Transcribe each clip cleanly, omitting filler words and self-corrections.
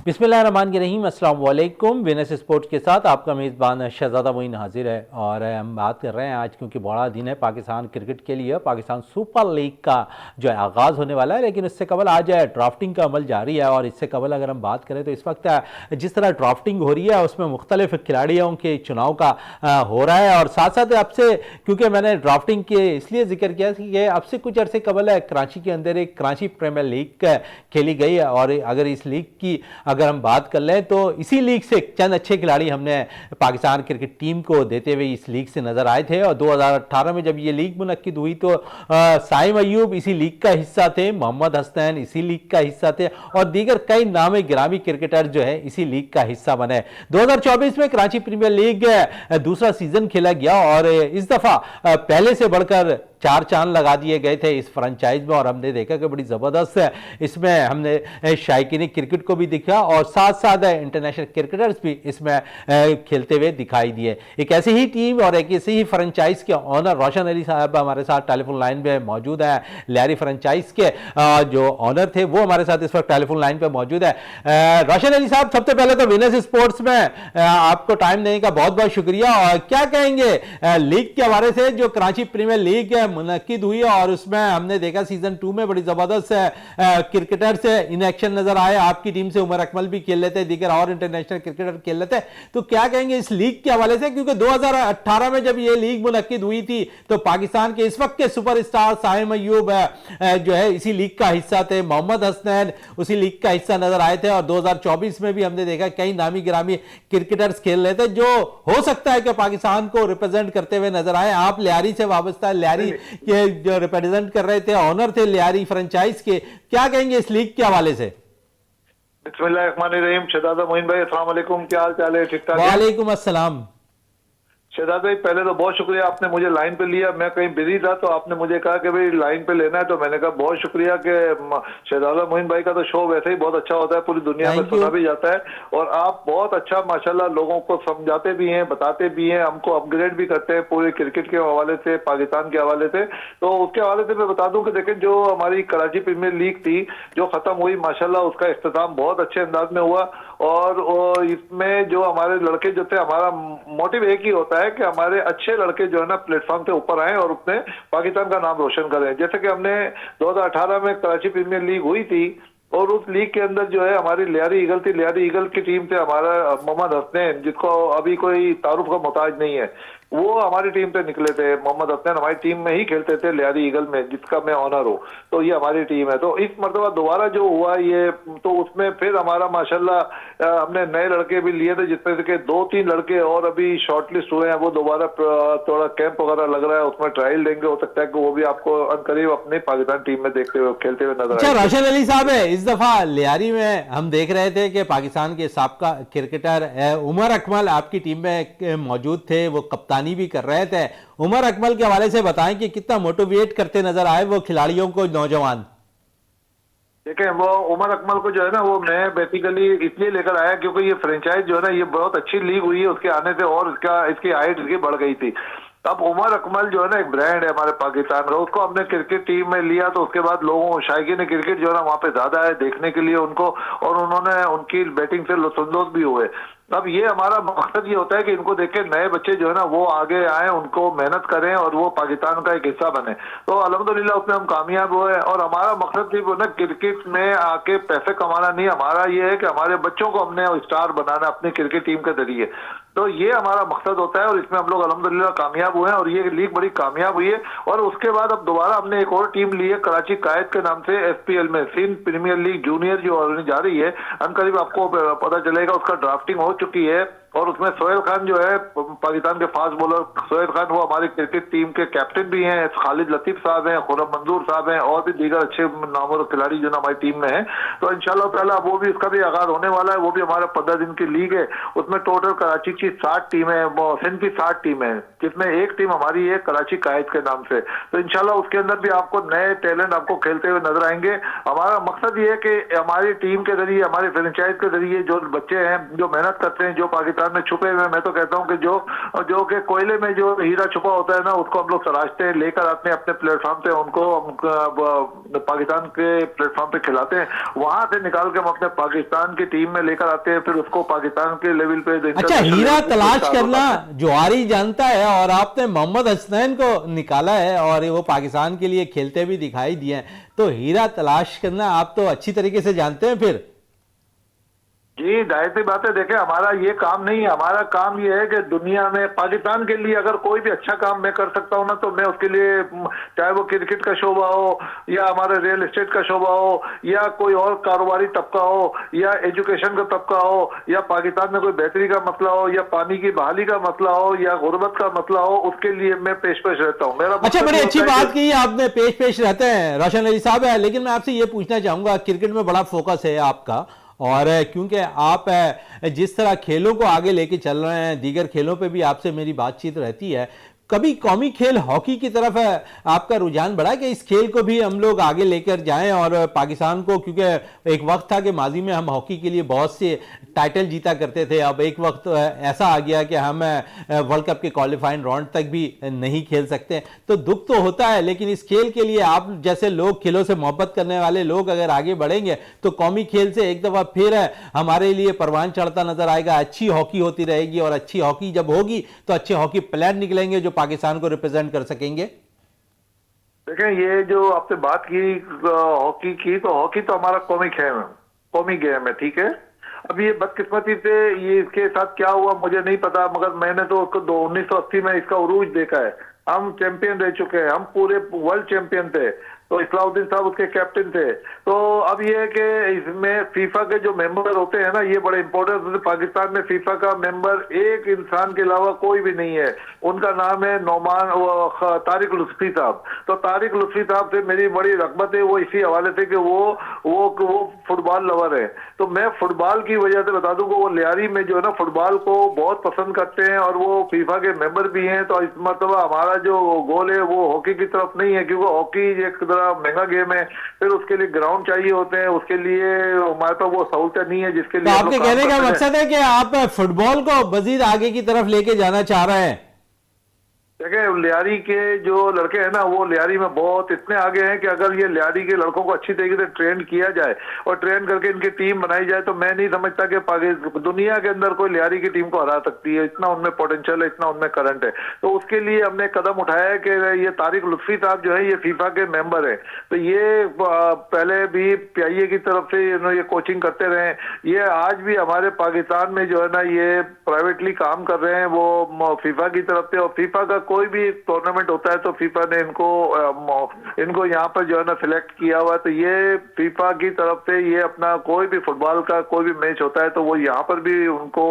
बिस्मिल्लाहिर्रहमानिर्रहीम, अस्सलाम वालेकुम। विनस स्पोर्ट्स के साथ आपका मेज़बान शहजादा मोइन हाजिर है और हम बात कर रहे हैं आज, क्योंकि बड़ा दिन है पाकिस्तान क्रिकेट के लिए। पाकिस्तान सुपर लीग का जो है आगाज़ होने वाला है, लेकिन इससे कबल आज ड्राफ्टिंग का अमल जारी है। और इससे कबल अगर हम बात करें तो इस वक्त जिस तरह ड्राफ्टिंग हो रही है उसमें मुख्तलिफ खिलाड़ियों के चुनाव का हो रहा है। और साथ साथ अब से, क्योंकि मैंने ड्राफ्टिंग के इसलिए जिक्र किया कि अब से कुछ अर्से कबल कराची के अंदर एक कराची प्रीमियर लीग खेली गई है। और अगर इस लीग की अगर हम बात कर लें तो इसी लीग से चंद अच्छे खिलाड़ी हमने पाकिस्तान क्रिकेट टीम को देते हुए इस लीग से नजर आए थे। और 2018 में जब ये लीग मुनक्किद हुई तो साइम अयूब इसी लीग का हिस्सा थे, मोहम्मद हसनैन इसी लीग का हिस्सा थे और दीगर कई नामी गिरामी क्रिकेटर जो है इसी लीग का हिस्सा बने। 2024 में कराची प्रीमियर लीग दूसरा सीजन खेला गया और इस दफा पहले से बढ़कर चार चांद लगा दिए गए थे इस फ्रेंचाइज में। और हमने देखा कि बड़ी ज़बरदस्त इसमें हमने शायकीन क्रिकेट को भी दिखा और साथ साथ इंटरनेशनल क्रिकेटर्स भी इसमें खेलते हुए दिखाई दिए। एक ऐसी ही टीम और एक ऐसी ही फ्रेंचाइज के ऑनर रोशन अली साहब हमारे साथ टेलीफोन लाइन पे मौजूद हैं। लैरी फ्रेंचाइज के जो ऑनर थे वो हमारे साथ इस वक्त टेलीफोन लाइन पे मौजूद है। रोशन अली साहब, सबसे पहले तो विनस स्पोर्ट्स में आपको टाइम देने का बहुत बहुत शुक्रिया। और क्या कहेंगे लीग के हवाले से, जो कराची प्रीमियर लीग मुनक्किद हुई और उसमें हमने देखा सीजन 2 में बड़ी जबरदस्त क्रिकेटर्स इन एक्शन नजर आए। आपकी टीम से उमर अकमल भी खेल लेते, दीगर और इंटरनेशनल क्रिकेटर खेल लेते। तो क्या कहेंगे इस लीग के हवाले से, क्योंकि 2018 में जब ये लीग मुनक्किद हुई थी तो पाकिस्तान के इस वक्त के सुपरस्टार साइम अयूब जो है इसी लीग का हिस्सा थे, मोहम्मद हसनैन उसी लीग का हिस्सा नजर आए थे। और 2024 में भी हमने देखा कई नामी गिरामी क्रिकेटर्स खेल रहे थे जो हो सकता है कि पाकिस्तान को रिप्रेजेंट करते हुए नजर आए। आप लियारी से वाबस्ता, लियारी के जो रिप्रेजेंट कर रहे थे, ऑनर थे लियारी फ्रेंचाइज के, क्या कहेंगे इस लीग के हवाले से? बिस्मिल्लाहिर्रहमानिर्रहीम। शहजादा मोइन भाई, अस्सलाम वालेकुम। क्या हाल चाल है? ठीक ठाक है? वालेकुम अस्सलाम। शहजाद भाई, पहले तो बहुत शुक्रिया, आपने मुझे लाइन पे लिया। मैं कहीं बिजी था तो आपने मुझे कहा कि भाई लाइन पे लेना है, तो मैंने कहा बहुत शुक्रिया कि शहजादा मोइन भाई का तो शो वैसे ही बहुत अच्छा होता है, पूरी दुनिया में सुना भी जाता है। और आप बहुत अच्छा माशाल्लाह लोगों को समझाते भी हैं, बताते भी हैं, हमको अपग्रेड भी करते हैं पूरे क्रिकेट के हवाले से, पाकिस्तान के हवाले से। तो उसके हवाले से मैं बता दूं कि देखें, जो हमारी कराची प्रीमियर लीग थी जो खत्म हुई, माशाल्लाह उसका इख्तिताम बहुत अच्छे अंदाज में हुआ। और इसमें जो हमारे लड़के जो थे, हमारा मोटिव एक ही होता है कि हमारे अच्छे लड़के जो है ना प्लेटफॉर्म से ऊपर आए और अपने पाकिस्तान का नाम रोशन करें। जैसे कि हमने 2018 में कराची प्रीमियर लीग हुई थी और उस लीग के अंदर जो है हमारी लियारी ईगल थी। लियारी ईगल की टीम से हमारा मोहम्मद हसनैन, जिसको अभी कोई तारुफ का मोहताज नहीं है, वो हमारी टीम से निकले थे। मोहम्मद हसनैन हमारी टीम में ही खेलते थे लियारी ईगल में, जिसका मैं ऑनर हूँ। तो ये हमारी टीम है। तो इस मरतबा दोबारा जो हुआ ये, तो उसमें फिर हमारा माशाल्लाह हमने नए लड़के भी लिए थे, जिसमें से 2-3 लड़के और अभी शॉर्टलिस्ट हुए हैं। वो दोबारा थोड़ा कैंप वगैरह लग रहा है, उसमें ट्रायल देंगे। हो सकता है कि वो भी आपको अनकरीब अपनी पाकिस्तान टीम में देखते हुए खेलते हुए नजर आए। अच्छा रोशन अली साहब, है इस दफा लियारी में हम देख रहे थे कि पाकिस्तान के साबका क्रिकेटर उमर अकमल आपकी टीम में मौजूद थे, वो कप्तानी भी कर रहे थे। उमर अकमल के हवाले से बताएं कि कितना मोटिवेट करते नजर आए वो खिलाड़ियों को, नौजवान। देखें, वो उमर अकमल को जो है ना, वो मैं बेसिकली इसलिए लेकर आया क्योंकि ये फ्रेंचाइज जो है ना, ये बहुत अच्छी लीग हुई है उसके आने से, और इसकी हाइट इसकी बढ़ गई थी। अब उमर अकमल जो है ना एक ब्रांड है हमारे पाकिस्तान का, उसको हमने क्रिकेट टीम में लिया तो उसके बाद लोगों शायकीन क्रिकेट जो है ना वहाँ पे ज्यादा है देखने के लिए उनको, और उन्होंने उनकी बैटिंग से लुत्फानंदोज भी हुए। अब ये हमारा मकसद ये होता है कि इनको देख के नए बच्चे जो है ना वो आगे आए, उनको मेहनत करें और वो पाकिस्तान का एक हिस्सा बने। तो अल्हम्दुलिल्लाह उसमें हम कामयाब हुए। और हमारा मकसद सिर्फ ना क्रिकेट में आके पैसे कमाना नहीं, हमारा ये है कि हमारे बच्चों को हमने स्टार बनाना अपनी क्रिकेट टीम के जरिए। तो ये हमारा मकसद होता है और इसमें हम लोग अल्हम्दुलिल्लाह कामयाब हुए हैं और ये लीग बड़ी कामयाब हुई है। और उसके बाद अब दोबारा हमने एक और टीम ली है कराची कायद के नाम से, एसपीएल में, सिंध प्रीमियर लीग जूनियर जो होने जा रही है। अनकरीब आपको पता चलेगा, उसका ड्राफ्टिंग हो चुकी है। और उसमें सोहेल खान जो है पाकिस्तान के फास्ट बॉलर, सोहेल खान वो हमारी क्रिकेट टीम के कैप्टन भी हैं। खालिद लतीफ साहब हैं, खुर्रम मंजूर साहब हैं और भी दीगर अच्छे नामवर खिलाड़ी जो ना हमारी टीम में है। तो इंशाल्लाह ताला वो भी, इसका भी आगाज होने वाला है। वो भी हमारा 15 दिन की लीग है। उसमें टोटल कराची की 60 टीमें, सिंध की 60 टीमें हैं, जिसमें एक टीम हमारी है कराची कायद के नाम से। तो इंशाल्लाह उसके अंदर भी आपको नए टैलेंट आपको खेलते हुए नजर आएंगे। हमारा मकसद ये है कि हमारी टीम के जरिए, हमारे फ्रेंचाइज के जरिए जो बच्चे हैं जो मेहनत करते हैं, जो पाकिस्तान पाकिस्तान में छुपे हुए, मैं तो कहता हूं कि जो कि कोयले में जो हीरा छुपा होता है ना, उसको हम लोग तराशते हैं, लेकर आते हैं अपने प्लेटफॉर्म पे, उनको हम पाकिस्तान के प्लेटफॉर्म पे खिलाते हैं, वहां से निकाल के हम अपने पाकिस्तान की टीम में लेकर आते हैं, फिर उसको पाकिस्तान के लेवल पे अच्छा, हीरा तलाश करना जुआरी जानता है और आपने मोहम्मद हसनैन को निकाला है और वो पाकिस्तान के लिए खेलते भी दिखाई दिए हैं, तो हीरा तलाश करना आप तो अच्छी तरीके से जानते हैं फिर। जी, जाहिर सी बात है, देखें हमारा ये काम नहीं है, हमारा काम ये है कि दुनिया में पाकिस्तान के लिए अगर कोई भी अच्छा काम मैं कर सकता हूं ना, तो मैं उसके लिए, चाहे वो क्रिकेट का शोबा हो या हमारे रियल एस्टेट का शोबा हो या कोई और कारोबारी तबका हो या एजुकेशन का तबका हो या पाकिस्तान में कोई बेहतरी का मसला हो या पानी की बहाली का मसला हो या गुर्बत का मसला हो, उसके लिए मैं पेश रहता हूँ। मेरा अच्छा, बड़ी अच्छी बात की आपने, पेश रहते हैं रोशन अली साहब है, लेकिन मैं आपसे ये पूछना चाहूंगा, क्रिकेट में बड़ा फोकस है आपका, और क्योंकि आप जिस तरह खेलों को आगे लेके चल रहे हैं, दीगर खेलों पे भी आपसे मेरी बातचीत रहती है, कभी कौमी खेल हॉकी की तरफ आपका रुझान बढ़ा कि इस खेल को भी हम लोग आगे लेकर जाएं और पाकिस्तान को, क्योंकि एक वक्त था कि माजी में हम हॉकी के लिए बहुत से टाइटल जीता करते थे, अब एक वक्त ऐसा आ गया कि हम वर्ल्ड कप के क्वालिफाइंग राउंड तक भी नहीं खेल सकते, तो दुख तो होता है, लेकिन इस खेल के लिए आप जैसे लोग, खेलों से मोहब्बत करने वाले लोग अगर आगे बढ़ेंगे तो कौमी खेल से एक दफा फिर हमारे लिए परवान चढ़ता नजर आएगा, अच्छी हॉकी होती रहेगी, और अच्छी हॉकी जब होगी तो अच्छे हॉकी प्लेयर निकलेंगे जो पाकिस्तान को रिप्रेजेंट कर सकेंगे। देखें, ये जो आपने बात की हॉकी की, तो हॉकी तो हमारा कौमी गेम है, ठीक है। अब ये बदकिस्मती से ये इसके साथ क्या हुआ मुझे नहीं पता, मगर मैंने तो उसको 1980 में इसका उरूज देखा है। हम चैंपियन रह चुके हैं, हम पूरे वर्ल्ड चैंपियन थे, तो इस्लाउद्दीन साहब उसके कैप्टन थे। तो अब ये है कि इसमें फीफा के जो मेंबर होते हैं ना, ये बड़े इंपॉर्टेंट होते हैं। पाकिस्तान में फीफा का मेंबर एक इंसान के अलावा कोई भी नहीं है, उनका नाम है नौमान तारिक लुत्फी साहब। तो तारिक लुत्फी साहब से मेरी बड़ी रग़बत है, वो इसी हवाले से कि वो फुटबॉल लवर है। तो मैं फुटबॉल की वजह से बता दूं कि वो लियारी में जो है ना, फुटबॉल को बहुत पसंद करते हैं और वो फीफा के मेंबर भी हैं। तो इस मतलब हमारा जो गोल है वो हॉकी की तरफ नहीं है, क्योंकि हॉकी एक महंगा गेम है, फिर उसके लिए ग्राउंड चाहिए होते हैं, उसके लिए हमारे पास वो सहूलतें नहीं है जिसके लिए। तो आपके कहने का मकसद है कि आप फुटबॉल को मजीद आगे की तरफ लेके जाना चाह रहे हैं? देखिए, लियारी के जो लड़के हैं ना, वो लियारी में बहुत इतने आगे हैं कि अगर ये लियारी के लड़कों को अच्छी तरीके से ट्रेन किया जाए और ट्रेन करके इनकी टीम बनाई जाए, तो मैं नहीं समझता कि दुनिया के अंदर कोई लियारी की टीम को हरा सकती है। इतना उनमें पोटेंशियल है, इतना उनमें करंट है। तो उसके लिए हमने कदम उठाया है कि ये तारिक लुत्फी साहब जो है, ये फीफा के मेंबर है, तो ये पहले भी PIA की तरफ से ये कोचिंग करते रहे। ये आज भी हमारे पाकिस्तान में जो है ना, ये प्राइवेटली काम कर रहे हैं वो फीफा की तरफ से। और फीफा का कोई भी टूर्नामेंट होता है तो फीफा ने इनको यहाँ पर जो है ना सिलेक्ट किया हुआ है। तो ये फीफा की तरफ से ये अपना कोई भी फुटबॉल का कोई भी मैच होता है तो वो यहाँ पर भी उनको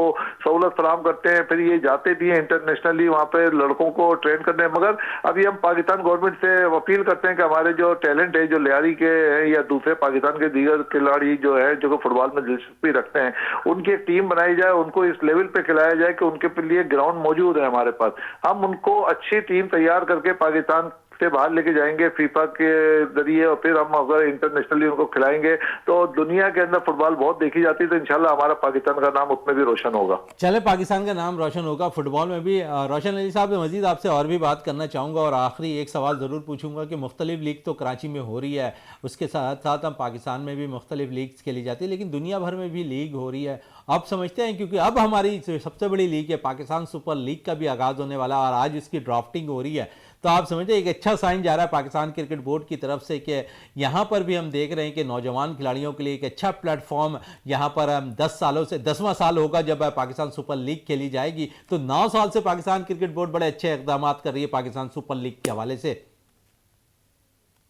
सहूलत फराहम करते हैं। फिर ये जाते भी हैं इंटरनेशनली वहाँ पे लड़कों को ट्रेन करने। मगर अभी हम पाकिस्तान गवर्नमेंट से अपील करते हैं कि हमारे जो टैलेंट है, जो लियारी के हैं या दूसरे पाकिस्तान के दीगर खिलाड़ी जो है, जो फुटबॉल में दिलचस्पी रखते हैं, उनकी एक टीम बनाई जाए, उनको इस लेवल पे खिलाया जाए कि उनके लिए ग्राउंड मौजूद है हमारे पास। हम उनको अच्छी टीम तैयार करके पाकिस्तान से बाहर लेके जाएंगे फीफा के जरिए, और फिर हम अगर इंटरनेशनली उनको खिलाएंगे तो दुनिया के अंदर फुटबॉल बहुत देखी जाती है, तो इंशाल्लाह हमारा पाकिस्तान का नाम उसमें भी रोशन होगा। चले, पाकिस्तान का नाम रोशन होगा फुटबॉल में भी। रोशन अली साहब, मजीद आपसे और भी बात करना चाहूँगा और आखिरी एक सवाल ज़रूर पूछूंगा कि मुख्तलिफ लीग तो कराची में हो रही है, उसके साथ साथ हम पाकिस्तान में भी मुख्तलिफ लीग्स खेली जाती है, लेकिन दुनिया भर में भी लीग हो रही है। आप समझते हैं, क्योंकि अब हमारी सबसे बड़ी लीग है पाकिस्तान सुपर लीग का भी आगाज़ होने वाला और आज इसकी ड्राफ्टिंग हो रही है, तो आप समझते हैं एक अच्छा साइन जा रहा है पाकिस्तान क्रिकेट बोर्ड की तरफ से कि यहाँ पर भी हम देख रहे हैं कि नौजवान खिलाड़ियों के लिए एक अच्छा प्लेटफॉर्म यहाँ पर 10 सालों से 10वां साल होगा जब पाकिस्तान सुपर लीग खेली जाएगी। तो 9 साल से पाकिस्तान क्रिकेट बोर्ड बड़े अच्छे इकदाम कर रही है पाकिस्तान सुपर लीग के हवाले से।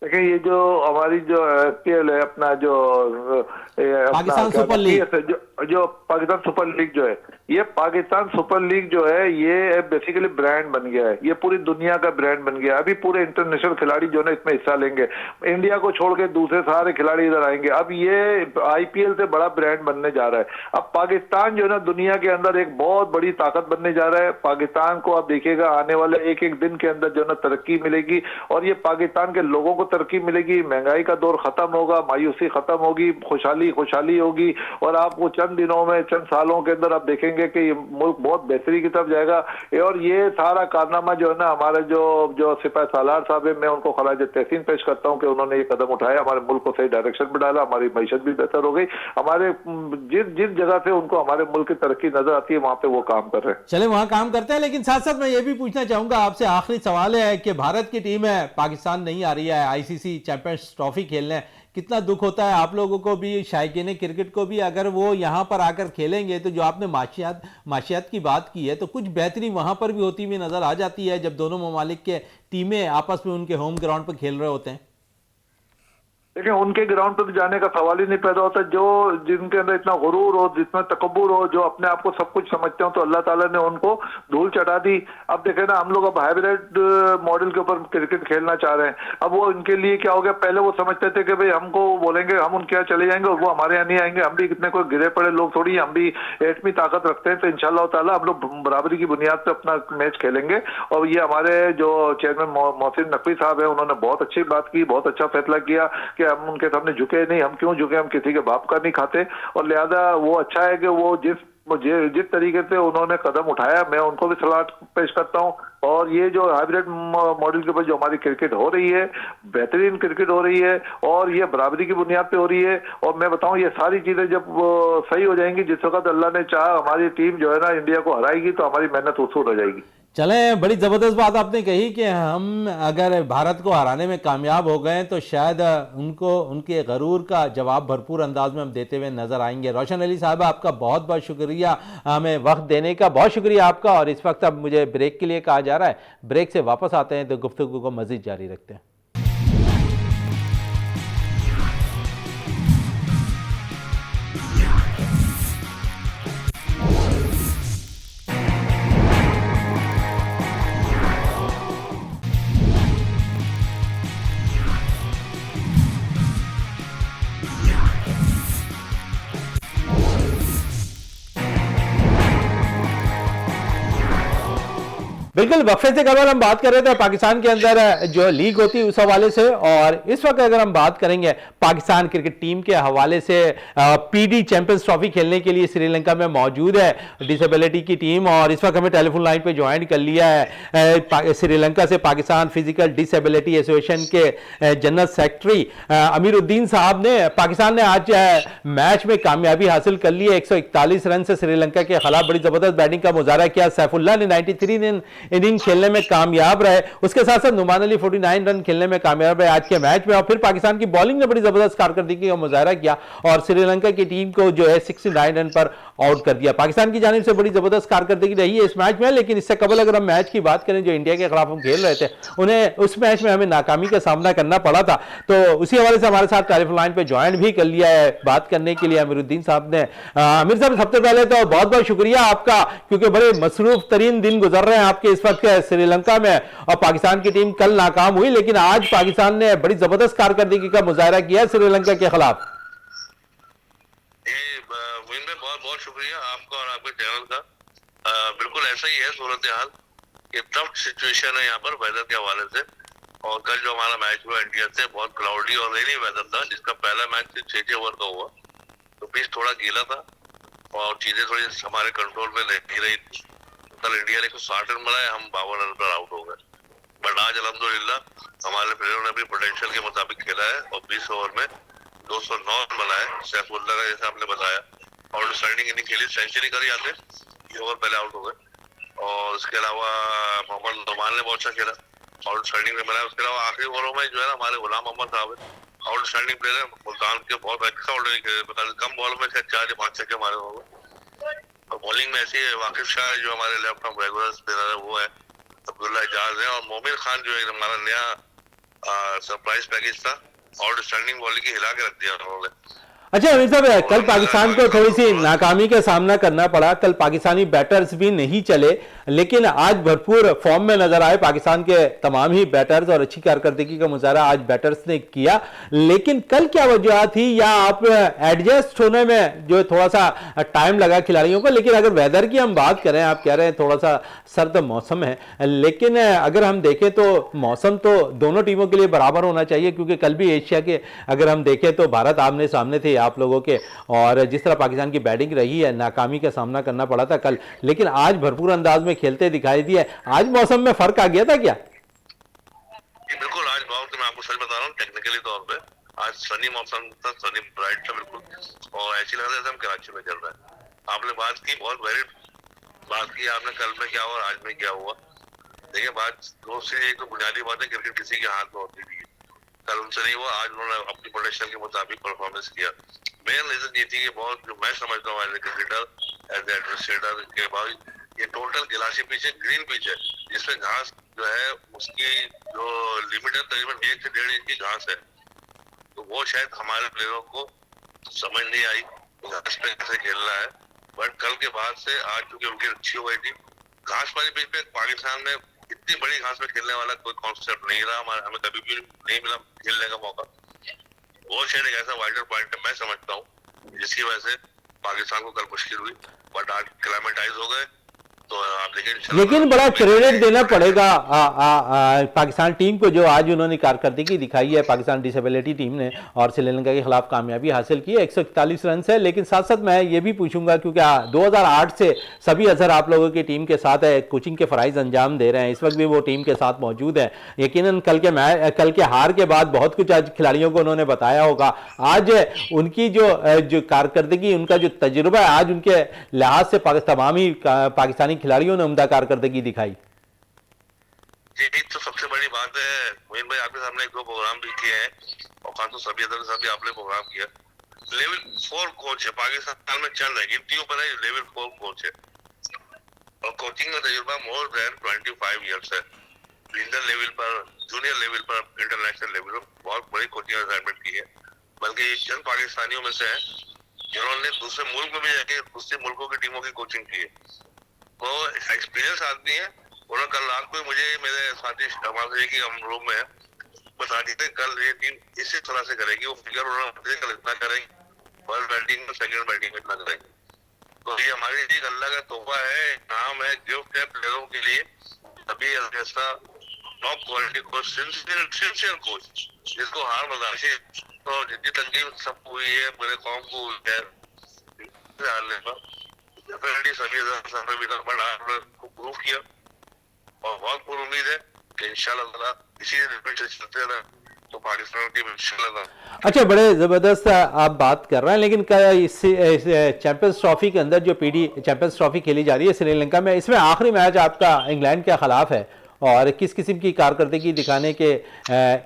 देखिए, ये जो हमारी जो FPL है, अपना जो पाकिस्तान सुपर लीग, जो पाकिस्तान सुपर लीग जो है, ये पाकिस्तान सुपर लीग जो है ये बेसिकली ब्रांड बन गया है, ये पूरी दुनिया का ब्रांड बन गया है। अभी पूरे इंटरनेशनल खिलाड़ी जो है इसमें हिस्सा लेंगे, इंडिया को छोड़ के दूसरे सारे खिलाड़ी इधर आएंगे। अब ये IPL से बड़ा ब्रांड बनने जा रहा है। अब पाकिस्तान जो है ना दुनिया के अंदर एक बहुत बड़ी ताकत बनने जा रहा है। पाकिस्तान को आप देखिएगा आने वाले एक एक दिन के अंदर जो है ना तरक्की मिलेगी, और ये पाकिस्तान के लोगों को तरक्की मिलेगी। महंगाई का दौर खत्म होगा, मायूसी खत्म होगी, खुशहाली होगी, और आपको चंद दिनों में, चंद सालों के अंदर आप देखेंगे देखेंगे कि ये मुल्क बहुत बेहतरी की तरफ जाएगा। और ये सारा कारनामा जो है ना, हमारे जो सिपाही सालार साहब है, मैं उनको खराज तहसीन पेश करता हूँ कि उन्होंने ये कदम उठाया, हमारे मुल्क को सही डायरेक्शन में डाला, हमारी मईशत भी बेहतर हो गई। हमारे जिस जिस जगह से उनको हमारे मुल्क की तरक्की नजर आती है वहां पे वो काम कर रहे हैं। चले वहां काम करते हैं, लेकिन साथ साथ मैं ये भी पूछना चाहूंगा आपसे, आखिरी सवाल है कि भारत की टीम है, पाकिस्तान नहीं आ रही है आईसीसी चैंपियंस ट्रॉफी खेलने, कितना दुख होता है आप लोगों को भी, शायकीन क्रिकेट को भी। अगर वो यहाँ पर आकर खेलेंगे तो जो आपने माशियात की बात की है, तो कुछ बेहतरी वहां पर भी होती हुई नजर आ जाती है जब दोनों ममालिक के टीमें आपस में उनके होम ग्राउंड पर खेल रहे होते हैं। देखिए, उनके ग्राउंड पर जाने का सवाल ही नहीं पैदा होता। जो जिनके अंदर इतना गुरूर हो, जितना तकब्बुर हो, जो अपने आप को सब कुछ समझते हो, तो अल्लाह ताला ने उनको धूल चढ़ा दी। अब देखे ना, हम लोग अब हाइब्रिड मॉडल के ऊपर क्रिकेट खेलना चाह रहे हैं। अब वो इनके लिए क्या हो गया, पहले वो समझते थे कि भाई हमको बोलेंगे हम उनके यहाँ चले जाएंगे और वो हमारे यहाँ नहीं आएंगे। हम भी कितने कोई गिरे पड़े लोग थोड़ी, हम भी एटमी ताकत रखते हैं। तो इंशाअल्लाह ताला हम लोग बराबरी की बुनियाद पर अपना मैच खेलेंगे। और ये हमारे जो चेयरमैन मोहसिन नकवी साहब है, उन्होंने बहुत अच्छी बात की, बहुत अच्छा फैसला किया कि हम उनके सामने झुके नहीं। हम क्यों झुके, हम किसी के बाप का नहीं खाते। और लिहाजा वो अच्छा है कि वो जिस तरीके से उन्होंने कदम उठाया, मैं उनको भी सलाह पेश करता हूं। और ये जो हाइब्रिड मॉडल के ऊपर जो हमारी क्रिकेट हो रही है, बेहतरीन क्रिकेट हो रही है और ये बराबरी की बुनियाद पे हो रही है। और मैं बताऊं, ये सारी चीजें जब सही हो जाएंगी, जिस वक्त अल्लाह ने चाहा हमारी टीम जो है ना इंडिया को हराएगी, तो हमारी मेहनत वसूल हो जाएगी। चलें, बड़ी ज़बरदस्त बात आपने कही कि हम अगर भारत को हराने में कामयाब हो गए तो शायद उनको उनके गरूर का जवाब भरपूर अंदाज में हम देते हुए नज़र आएंगे। रोशन अली साहब, आपका बहुत बहुत शुक्रिया हमें वक्त देने का, बहुत शुक्रिया आपका। और इस वक्त अब मुझे ब्रेक के लिए कहा जा रहा है, ब्रेक से वापस आते हैं तो गुफ्तगू को मज़ीद जारी रखते हैं। बिल्कुल, वक्फे से कबल हम बात कर रहे थे पाकिस्तान के अंदर जो लीग होती है उस हवाले से, और इस वक्त अगर हम बात करेंगे पाकिस्तान क्रिकेट टीम के हवाले से, पीडी चैंपियंस ट्रॉफी खेलने के लिए श्रीलंका में मौजूद है डिसेबिलिटी की टीम। और इस वक्त हमें टेलीफोन लाइन पे ज्वाइन कर लिया है श्रीलंका से पाकिस्तान फिजिकल डिसेबिलिटी एसोसिएशन के जनरल सेक्रेटरी अमीरुद्दीन साहब ने। पाकिस्तान ने आज मैच में कामयाबी हासिल कर ली है, 141 रन से श्रीलंका के खिलाफ बड़ी जबरदस्त बैटिंग का मुजाहरा किया। सैफुल्लाह ने 93 इनिंग खेलने में कामयाब रहे, उसके साथ साथ नुमान अली 49 रन खेलने में कामयाब रहे आज के मैच में। और फिर पाकिस्तान की बॉलिंग ने बड़ी जबरदस्त कारकर्दगी का मुजाहरा किया और श्रीलंका की टीम को जो है 69 रन पर आउट कर दिया। पाकिस्तान की जानिब से बड़ी जबरदस्त कारकर्दगी रही है इस मैच में। लेकिन इससे कबल अगर हम मैच की बात करें जो इंडिया के खिलाफ हम खेल रहे थे, उन्हें उस मैच में हमें नाकामी का सामना करना पड़ा था। तो उसी हवाले से हमारे साथ टेलीफोन लाइन पे ज्वाइन भी कर लिया है बात करने के लिए अमीरुद्दीन साहब ने। अमीर साहब, सबसे पहले तो बहुत बहुत शुक्रिया आपका, क्योंकि बड़े मसरूफ तरीन दिन गुजर रहे हैं आपके इस वक्त श्रीलंका में। और पाकिस्तान की टीम कल नाकाम हुई, लेकिन आज पाकिस्तान ने बड़ी जबरदस्त कारकर्दगी का मुजाहरा किया श्रीलंका के खिलाफ। बहुत बहुत शुक्रिया आपका और आपके चैनल का। बिल्कुल ऐसा ही है सूरत हाल, ये टफ सिचुएशन है यहाँ पर वेदर के हवाले से। और कल जो हमारा मैच हुआ इंडिया से, बहुत क्लाउडी और रेनी वेदर था, जिसका पहला मैच 6 ओवर का हुआ, तो पिच थोड़ा गीला था और चीजें थोड़ी हमारे कंट्रोल में नहीं रही थी। कल इंडिया ने 160 रन बनाए, हम 52 रन पर आउट हो गए। बट आज अल्हम्दुलिल्लाह हमारे प्लेयरों ने भी पोटेंशियल के मुताबिक खेला है और 20 ओवर में 209 रन बनाए। सैफुल्लाह का जैसे आपने बताया आउटस्टैंडिंग इनिंग खेली, सेंचुरी कर जाते, ये ओवर पहले आउट हो गए। और उसके अलावा मोहम्मद नुमान ने बहुत अच्छा खेला, आउटस्टैंडिंग में बनाया। उसके अलावा आखिरी ओवरों में जो है ना हमारे गुलाम मोहम्मद साहब है, आउटस्टैंडिंग प्लेयर है, मुल्तान के बहुत एक्स्ट्रा ऑर्डिनरी, कम बॉल में 4 या 5 छक्के मारे होंगे। और बॉलिंग में ऐसी वाकिफ शाह जो हमारे लेफ्ट आर्म रेगुलर स्पिनर है वो है, अब्दुल्ला इजाज है, और मोमिन खान जो है हमारा नया सरप्राइज पैकेज था, आउटस्टैंडिंग बॉलिंग हिला के रख दिया उन्होंने। अच्छा अमीर साहब, कल पाकिस्तान को थोड़ी सी नाकामी का सामना करना पड़ा, कल पाकिस्तानी बैटर्स भी नहीं चले, लेकिन आज भरपूर फॉर्म में नजर आए पाकिस्तान के तमाम ही बैटर्स और अच्छी कारकर्दगी का मुजाहरा आज बैटर्स ने किया। लेकिन कल क्या वजह थी, या आप एडजस्ट होने में जो थोड़ा सा टाइम लगा खिलाड़ियों को? लेकिन अगर वेदर की हम बात करें, आप कह रहे हैं थोड़ा सा सर्द मौसम है, लेकिन अगर हम देखें तो मौसम तो दोनों टीमों के लिए बराबर होना चाहिए, क्योंकि कल भी एशिया के अगर हम देखें तो भारत आमने सामने थे आप लोगों के, और जिस तरह पाकिस्तान की बैटिंग रही है, नाकामी का सामना करना पड़ा था कल, लेकिन आज भरपूर अंदाज में खेलते दिखाई दिए। आज मौसम में फर्क आ गया था क्या? बिल्कुल, आज बहुत, मैं आपको सच बता रहा हूँ, टेक्निकली तौर पे आज सनी मौसम था, सनी ब्राइट था बिल्कुल, और ऐसी लग रहा था हम कराची में चल रहा है। आपने बात की, बहुत वैलिड बात की आपने, कल में क्या हुआ आज में क्या हुआ। देखिए बात दोस्त से, एक तो बुनियादी बात है, क्रिकेट किसी के हाथ में होती थी, कल उनसे नहीं हुआ, आज उन्होंने अपनी पोटेंशियल के मुताबिक परफॉर्मेंस किया। मेन रीजन ये थी कि बहुत, जो मैं समझता हूँ as a cricketer, as a administrator के बाद, ये टोटल गिलासी पिच है, ग्रीन पिच है, जिसमें घास जो है उसकी जो लिमिट है तकरीबन 1 से 1.5 इंच की घास है। तो वो शायद हमारे प्लेयरों को समझ नहीं आई घास पे कैसे खेलना है। बट कल के बाद से आज चूंकि उनकी अच्छी हो गई थी, घास वाली पिच पे पाकिस्तान में इतनी बड़ी घास में खेलने वाला कोई कॉन्सेप्ट नहीं रहा, हमें कभी भी नहीं मिला खेलने का मौका। वो शायद एक ऐसा वाइडर पॉइंट है, मैं समझता हूँ, जिसकी वजह से पाकिस्तान को कल मुश्किल हुई। बट आज क्लाइमेटाइज हो गए तो आप देखें। लेकिन बड़ा क्रेडिट देना पड़ेगा पाकिस्तान टीम को, जो आज उन्होंने कारकर्दगी दिखाई है। पाकिस्तान डिसेबिलिटी टीम ने और श्रीलंका के खिलाफ कामयाबी हासिल की है 141 रन से। लेकिन साथ साथ मैं ये भी पूछूंगा, क्योंकि 2008 से सभी अजहर आप लोगों की टीम के साथ है, कोचिंग के फ़राइज़ अंजाम दे रहे हैं, इस वक्त भी वो टीम के साथ मौजूद है। यकीनन कल के हार के बाद बहुत कुछ आज खिलाड़ियों को उन्होंने बताया होगा। आज उनकी जो कारकर्दगी, उनका जो तजुर्बा है, आज उनके लिहाज से तमाम ही पाकिस्तानी खिलाड़ियों ने उम्दा कारकर्दगी दिखाई। जी, तो सबसे बड़ी बात है मोइन भाई, आपके सामने 2 प्रोग्राम भी किए हैं, और खास तो सभी अदर साहब भी आपने प्रोग्राम किया। लेवल 4 कोच है पाकिस्तान में, चल रहा है गिनतियों पर है, लेवल 4 कोच है, और कोचिंग का तजुर्बा मोर देन 25 ईयर्स है। लीडर लेवल पर, जूनियर लेवल पर, इंटरनेशनल लेवल पर बहुत बड़ी कोचिंग असाइनमेंट की है। बल्कि चंद पाकिस्तानियों में से है जिन्होंने दूसरे मुल्क में भी जाके दूसरे मुल्कों की टीमों की कोचिंग की है। वो एक्सपीरियंस आदमी है। उन्होंने कल रात को मुझे, मेरे साथी की हम रूम में है, बता दी थे कल ये टीम इसी तरह से करेगी, वो फिगर उन्होंने कल इतना करेंगे, फर्स्ट बैटिंग में, सेकंड बैटिंग में इतना करेंगे। तो ये हमारी एक अल्लाह का तोहफा है, नाम है, गिफ्ट है प्लेयरों के लिए। अभी ऐसा top quality coach, sincere coach, जिसको हार बर्दाश्त, तो जितनी तकलीफ सबको हुई है, मेरे कौम को हुई है हारने पर, सभी प्रूव किया, और बहुत पूरी उम्मीद है कि इंशाल्लाह इसी से चलते रहे तो पाकिस्तान टीम इंशाल्लाह। अच्छा, बड़े ज़बरदस्त आप बात कर रहे हैं, लेकिन इस चैंपियंस ट्रॉफी के अंदर जो पीडी चैंपियंस ट्रॉफी खेली जा रही है श्रीलंका में, इसमें आखिरी मैच आपका इंग्लैंड के खिलाफ है, और किस किस्म की कारकर्दगी दिखाने के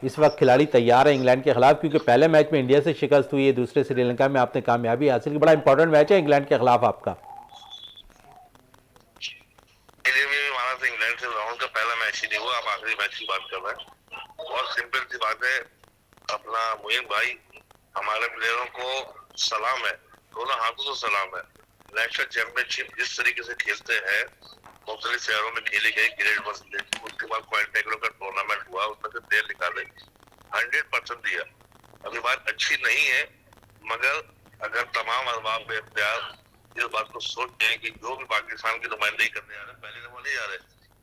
इस वक्त खिलाड़ी तैयार है इंग्लैंड के खिलाफ? क्योंकि पहले मैच में इंडिया से शिकस्त हुई है, दूसरे श्रीलंका में आपने कामयाबी हासिल की। बड़ा इंपॉर्टेंट मैच है इंग्लैंड के खिलाफ आपका। इंग्लैंड से राउंड का पहला मैच ही नहीं हुआ, आप आखिरी मैच की बात कर रहे हैं। बहुत सिंपल सी बात है अपना मोइन भाई, हमारे प्लेयरों को सलाम है, दोनों हाथों से सलाम है। नेशनल चैंपियनशिप जिस तरीके से खेलते हैं, मुख्तलिफ शहरों में खेली गई, ग्रेड 1, उसके बाद क्वालिटेग्रो का टूर्नामेंट हुआ, उसमें से प्लेयर निकाले, 100% दिया। अभी बात अच्छी नहीं है, मगर अगर तमाम अहबाब पे इख्तियार इस बात को सोचते हैं कि जो भी पाकिस्तान की नुमाइंदगी करने आ रहे हैं, पहले वो नहीं जा रहे,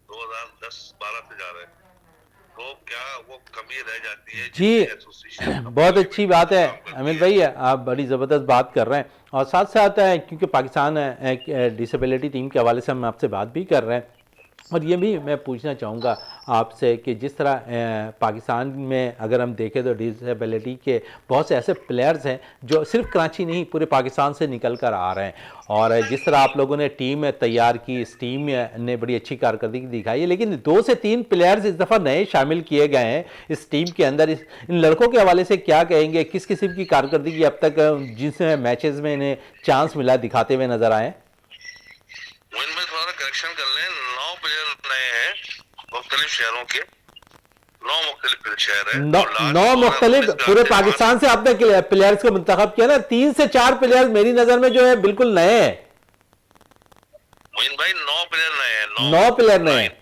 2010-12 से जा रहे हैं, तो क्या वो कमी रह जाती है? जी, बहुत अच्छी बात है अमित भाई, आप बड़ी ज़बरदस्त बात कर रहे हैं। और साथ साथ क्योंकि पाकिस्तान डिसेबिलिटी टीम के हवाले से हम आपसे बात भी कर रहे हैं, और ये भी मैं पूछना चाहूँगा आपसे कि जिस तरह पाकिस्तान में अगर हम देखें तो डिसेबिलिटी के बहुत से ऐसे प्लेयर्स हैं जो सिर्फ कराची नहीं पूरे पाकिस्तान से निकल कर आ रहे हैं, और जिस तरह आप लोगों ने टीम तैयार की, इस टीम ने बड़ी अच्छी कारकर्दगी दिखाई है, लेकिन 2 से 3 प्लेयर्स इस दफ़ा नए शामिल किए गए हैं इस टीम के अंदर। इन लड़कों के हवाले से क्या कहेंगे? किस किस्म की कारकर्दगी अब तक जिस मैचेस में इन्हें चांस मिला दिखाते हुए नजर आए? थोड़ा करेक्शन कर लें, 9 प्लेयर नए हैं मुख्तलिफ शहरों के, 9 मुख्तलिफ शहर है, 9 मुख्तलिफ पूरे पाकिस्तान से आपने प्लेयर्स को मुंतखब किया ना। 3 से 4 प्लेयर मेरी नजर में जो है बिल्कुल नए हैं। मोइन भाई 9 प्लेयर नए हैं, 9 प्लेयर नए हैं।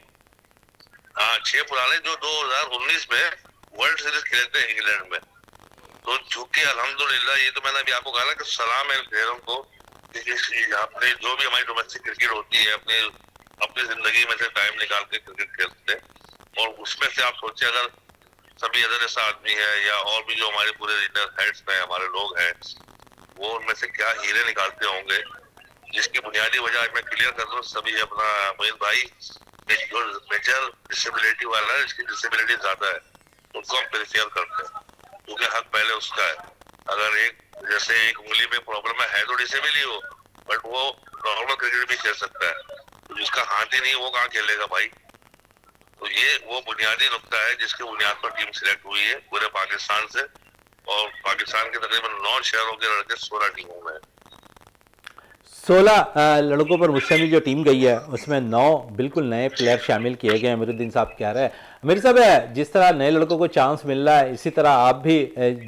हाँ, 6 पुराने जो 2019 में वर्ल्ड सीरीज खेले थे इंग्लैंड में। तो चूंकि अल्हम्दुलिल्लाह, ये तो मैंने अभी आपको कहा ना कि सलाम है प्लेयरों को, अपने जो भी हमारी डोमेस्टिक क्रिकेट होती है, अपनी जिंदगी में से टाइम निकाल के क्रिकेट खेलते हैं, और उसमें से आप सोचिए अगर सभी अदर ऐसा आदमी है या और भी जो हमारे पूरे रीजनल हेड्स हैं, हमारे लोग हैं, वो उनमें से क्या हीरे निकालते होंगे, जिसकी बुनियादी वजह आज मैं क्लियर कर दूं सभी अपना मोहित भाई, जो मेजर डिसेबिलिटी वाला है, इसकी डिसेबिलिटी ज्यादा है, उनको हम प्रेफर करते हैं क्योंकि हक पहले उसका है। अगर एक जैसे एक उंगली में प्रॉब्लम है तो डिसेबल ही हो, बट वो नॉर्मल क्रिकेट भी खेल सकता है, तो जिसका हाथ ही नहीं वो कहाँ खेलेगा भाई। तो ये वो बुनियादी नुकता है जिसके बुनियाद पर टीम सिलेक्ट हुई है पूरे पाकिस्तान से, और पाकिस्तान के तकरीबन 9 शहरों के लड़के 16 टीमों में। 16 लड़कों पर मुश्तमिल जो टीम गई है उसमें 9 बिल्कुल नए प्लेयर शामिल किए गए हैं। अमीरुद्दीन साहब कह रहे हैं, अमीर साहब जिस तरह नए लड़कों को चांस मिल रहा है इसी तरह आप भी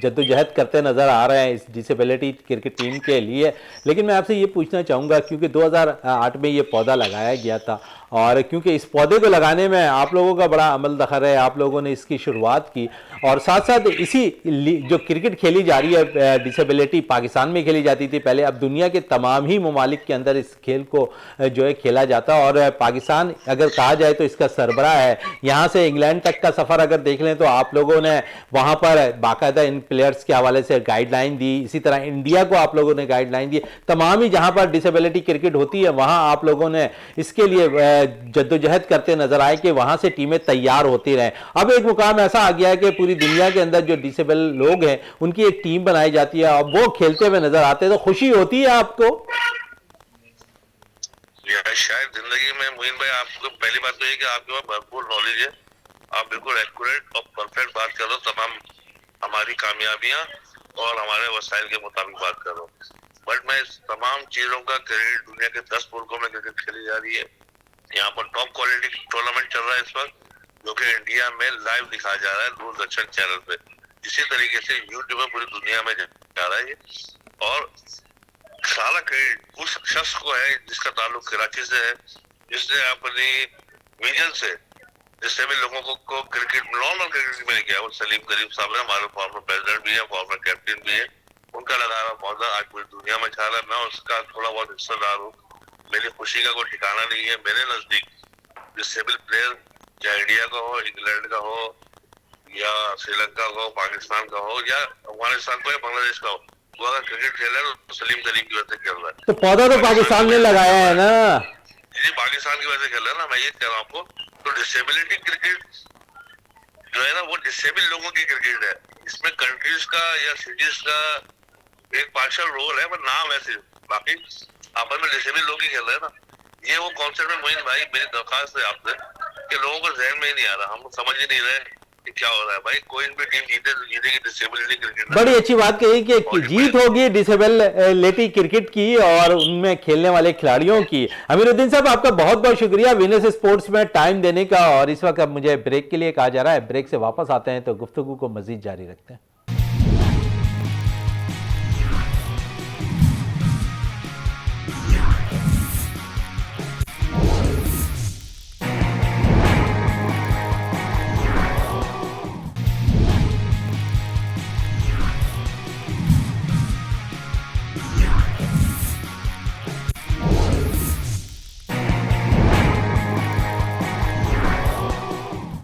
जद्दोजहद करते नज़र आ रहे हैं इस डिसेबिलिटी क्रिकेट टीम के लिए। लेकिन मैं आपसे ये पूछना चाहूँगा क्योंकि 2008 में ये पौधा लगाया गया था और क्योंकि इस पौधे को लगाने में आप लोगों का बड़ा अमल दखल है, आप लोगों ने इसकी शुरुआत की और साथ साथ इसी जो क्रिकेट खेली जा रही है डिसेबिलिटी पाकिस्तान में खेली जाती थी पहले, अब दुनिया के तमाम ही ममालिक के अंदर इस खेल को जो है खेला जाता है और पाकिस्तान अगर कहा जाए तो इसका सरबराह है। यहाँ से इंग्लैंड तक का सफ़र अगर देख लें तो आप लोगों ने वहाँ पर बाकायदा इन प्लेयर्स के हवाले से गाइडलाइन दी, इसी तरह इंडिया को आप लोगों ने गाइडलाइन दी, तमाम ही जहाँ पर डिसेबिलिटी क्रिकेट होती है वहाँ आप लोगों ने इसके लिए जद्दोजहद करते नजर आए कि वहां से टीमें तैयार होती रहें। अब एक मुकाम ऐसा आ गया है कि पूरी दुनिया के अंदर जो डिसेबल लोग हैं उनकी एक टीम बनाई जाती है और वो खेलते हुए नजर आते हैं, तो खुशी होती है आपको? शायद जिंदगी में मोइन भाई आपको पहली बात तो ये कि आपके पास भरपूर नॉलेज है, आप बिल्कुल एक्यूरेट और परफेक्ट बात कर रहे हो, तमाम हमारी कामयाबियां और हमारे वसाइल के मुताबिक बात कर रहे हो। बट मैं इस तमाम चीजों का क्रेडिट दुनिया के 10 मुल्कों में क्रिकेट खेली जा रही है, यहाँ पर टॉप क्वालिटी टूर्नामेंट चल रहा है इस वक्त जो कि इंडिया में लाइव दिखाया जा रहा है दूरदर्शन चैनल पे, इसी तरीके से यूट्यूब में पूरी दुनिया में जा रहा है और सारा क्रेडिट उस शख्स को है जिसका ताल्लुक कराची से है, जिसने अपनी विजन से जिससे भी लोगों को क्रिकेट नॉर्मल क्रिकेट में किया। वो सलीम करीम साहब है, हमारे फॉर्मर प्रेसिडेंट भी है, फॉर्मर कैप्टन भी है, उनका लगाया पौधा आज पूरी दुनिया में छा रहा है। मैं उसका थोड़ा बहुत हिस्सेदार हूँ, मेरी खुशी का कोई ठिकाना नहीं है। मेरे नजदीक डिसेबल प्लेयर चाहे इंडिया का हो, इंग्लैंड का हो या श्रीलंका का हो, पाकिस्तान का हो या अफगानिस्तान का हो या बांग्लादेश का हो, वो अगर क्रिकेट खेल रहा है तो सलीम करीम की वजह से खेल रहा है। तो पौधा तो पाकिस्तान ने लगाया है ना जी, पाकिस्तान की वजह से खेल रहा है ना, मैं ये कह रहा हूँ आपको। तो डिसेबिलिटी क्रिकेट जो है ना वो डिसेबल लोगों की क्रिकेट है, इसमें कंट्रीज का या सिटीज का एक पार्शियल रोल है, पर नाम है सिर्फ, बाकी आपस में डिसेबल लोग ही खेल रहे हैं ना। ये वो कॉन्सेप्ट है मोइन भाई, मेरी दरखास्त है आपसे कि लोगों को जहन में ही नहीं आ रहा, हम समझ ही नहीं रहे कि क्या हो रहा है भाई। कोई भी टीम जीते तो जीतेगी डिसेबिलिटी क्रिकेट। बड़ी अच्छी बात कही कि जीत होगी डिसेबिलिटी क्रिकेट की और उनमें खेलने वाले खिलाड़ियों की। अमीरुद्दीन साहब आपका बहुत बहुत शुक्रिया विनर्स स्पोर्ट्स में टाइम देने का, और इस वक्त अब मुझे ब्रेक के लिए कहा जा रहा है, ब्रेक से वापस आते हैं तो गुफ्तगू को मजीद जारी रखते हैं।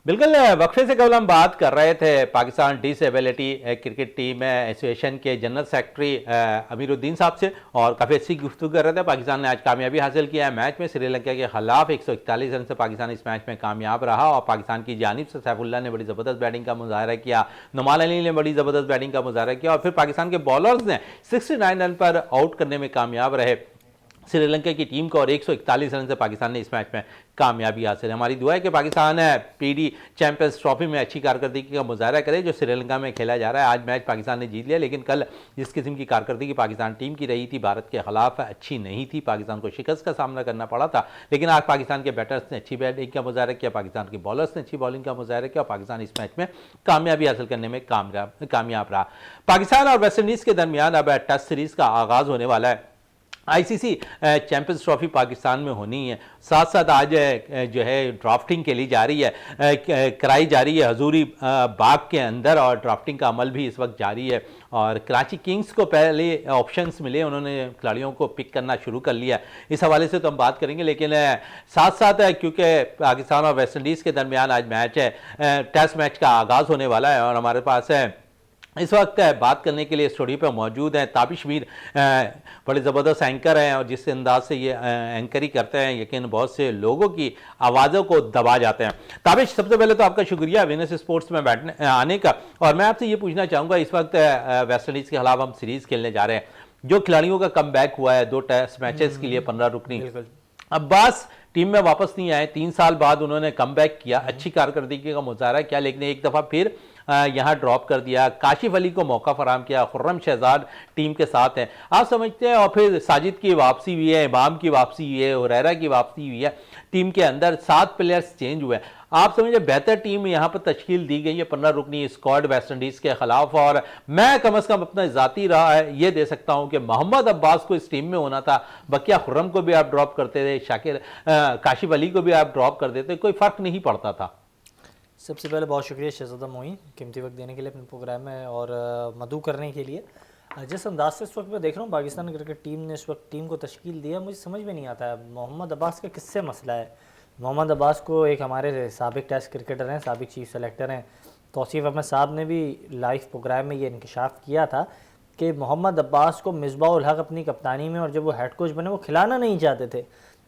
बिल्कुल, वक्फे से कल हम बात कर रहे थे Pakistan disability cricket team association के जनरल सेक्रेटरी अमीरुद्दीन साहब से, और काफ़ी अच्छी गुफ्तगू कर रहे थे। पाकिस्तान ने आज कामयाबी हासिल किया है मैच में, श्रीलंका के खिलाफ 141 रन से पाकिस्तान इस मैच में कामयाब रहा और पाकिस्तान की जानिब से सैफुल्ला ने बड़ी ज़बरदस्त बैटिंग का मुजाहरा किया, नुमान अली ने बड़ी ज़बरदस्त बैटिंग का मुजाहरा किया और फिर पाकिस्तान के बॉलर्स ने 69 रन पर आउट करने में कामयाब रहे श्रीलंका की टीम को और 141 रन से पाकिस्तान ने इस मैच में कामयाबी हासिल है। हमारी दुआ है कि पाकिस्तान पीडी चैंपियंस ट्रॉफी में अच्छी कारकर्दगी का मुजाहरा करे जो श्रीलंका में खेला जा रहा है। आज मैच पाकिस्तान ने जीत लिया, लेकिन कल जिस किस्म की कारकर्दगी पाकिस्तान टीम की रही थी भारत के खिलाफ अच्छी नहीं थी, पाकिस्तान को शिकस्त का सामना करना पड़ा था। लेकिन आज पाकिस्तान के बैटर्स ने अच्छी बैटिंग का मुजाहरा किया, पाकिस्तान के बॉलर्स ने अच्छी बॉलिंग का मुजाहरा किया और पाकिस्तान इस मैच में कामयाबी हासिल करने में कामयाब रहा। पाकिस्तान और वेस्ट इंडीज़ के दरमियान अब टेस्ट सीरीज़ का आगाज़ होने वाला है। आईसीसी चैंपियंस ट्रॉफी पाकिस्तान में होनी है, साथ साथ आज जो है ड्राफ्टिंग के लिए कराई जा रही है हजूरी बाग के अंदर, और ड्राफ्टिंग का अमल भी इस वक्त जारी है। और कराची किंग्स को पहले ऑप्शंस मिले, उन्होंने खिलाड़ियों को पिक करना शुरू कर लिया, इस हवाले से तो हम बात करेंगे। लेकिन साथ साथ क्योंकि पाकिस्तान और वेस्ट इंडीज़ के दरमियान आज मैच है, टेस्ट मैच का आगाज़ होने वाला है और हमारे पास है इस वक्त बात करने के लिए स्टूडियो पर मौजूद हैं ताबिश मीर, बड़े ज़बरदस्त एंकर हैं और जिस अंदाज से ये एंकरी करते हैं यकीन बहुत से लोगों की आवाज़ों को दबा जाते हैं। ताबिश, सबसे पहले तो आपका शुक्रिया वीनस स्पोर्ट्स में बैठने आने का, और मैं आपसे ये पूछना चाहूँगा, इस वक्त वेस्ट इंडीज़ के खिलाफ हम सीरीज़ खेलने जा रहे हैं, जो खिलाड़ियों का कम बैक हुआ है 2 टेस्ट मैचेस के लिए 15 रुकनी, अब्बास टीम में वापस नहीं आए, 3 साल बाद उन्होंने कम बैक किया, अच्छी कारकर्दगी का मुजाहरा किया, लेकिन एक दफ़ा फिर यहाँ ड्रॉप कर दिया। काशिफ अली को मौका फराम किया, खुर्रम शहजाद टीम के साथ हैं, आप समझते हैं, और फिर साजिद की वापसी हुई है, इमाम की वापसी हुई है, हुरैरा की वापसी हुई है, टीम के अंदर 7 प्लेयर्स चेंज हुए। आप समझिए बेहतर टीम यहाँ पर तश्कील दी गई है 15 रुकनी स्क्वाड वेस्ट इंडीज़ के खिलाफ, और मैं कम अज़ कम अपना ज़ाती रहा है ये दे सकता हूँ कि मोहम्मद अब्बास को इस टीम में होना था, बकिया खुर्रम को भी आप ड्रॉप करते थे, शाकिर काशिफ अली को भी आप ड्रॉप कर देते, कोई फ़र्क नहीं पड़ता था। सबसे पहले बहुत शुक्रिया शहजादा मोइन, कीमती वक्त देने के लिए अपने प्रोग्राम में और मदऊ करने के लिए। जिस अंदाज से इस वक्त मैं देख रहा हूँ पाकिस्तान क्रिकेट टीम ने इस वक्त टीम को तश्कील दिया, मुझे समझ में नहीं आता है मोहम्मद अब्बास का किससे मसला है। मोहम्मद अब्बास को एक हमारे साबिक टेस्ट क्रिकेटर हैं, साबिक चीफ सेलेक्टर हैं, तौसीफ अहमद साहब ने भी लाइव प्रोग्राम में ये इंकशाफ किया था कि मोहम्मद अब्बास को मिसबाह-उल हक अपनी कप्तानी में और जब वो हेड कोच बने वो खिलाना नहीं चाहते थे।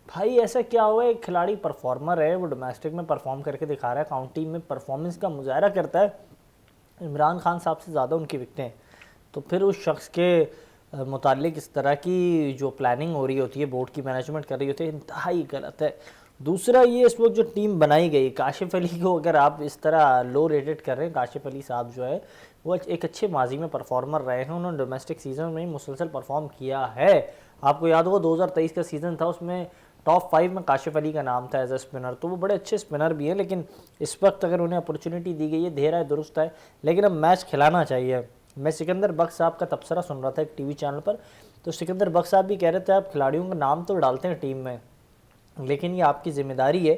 भाई ऐसा क्या हुआ, एक खिलाड़ी परफॉर्मर है, वो डोमेस्टिक में परफॉर्म करके दिखा रहा है, काउंटी में परफॉर्मेंस का मुजाहरा करता है, इमरान खान साहब से ज़्यादा उनकी विकटें, तो फिर उस शख्स के मुतालिक इस तरह की जो प्लानिंग हो रही होती है, बोर्ड की मैनेजमेंट कर रही होती है, इंतहाई गलत है। दूसरा ये इस वक्त जो टीम बनाई गई, काशिफ अली को अगर आप इस तरह लो रेटेड कर रहे हैं, काशिफ अली साहब जो है वो एक अच्छे माजी में परफॉर्मर रहे हैं, उन्होंने डोमेस्टिक सीज़न में मुसलसल परफॉर्म किया है। आपको याद होगा 2023 का सीज़न था, उसमें टॉप 5 में काशिफ अली का नाम था एज ए स्पिनर, तो वो बड़े अच्छे स्पिनर भी हैं, लेकिन इस वक्त अगर उन्हें अपॉर्चुनिटी दी गई है, दे रहा है, दुरुस्त है, लेकिन अब मैच खिलाना चाहिए। मैं सिकंदर बख्श साहब का तबसरा सुन रहा था एक टीवी चैनल पर, तो सिकंदर बख्श साहब भी कह रहे थे आप खिलाड़ियों का नाम तो डालते हैं टीम में, लेकिन ये आपकी ज़िम्मेदारी है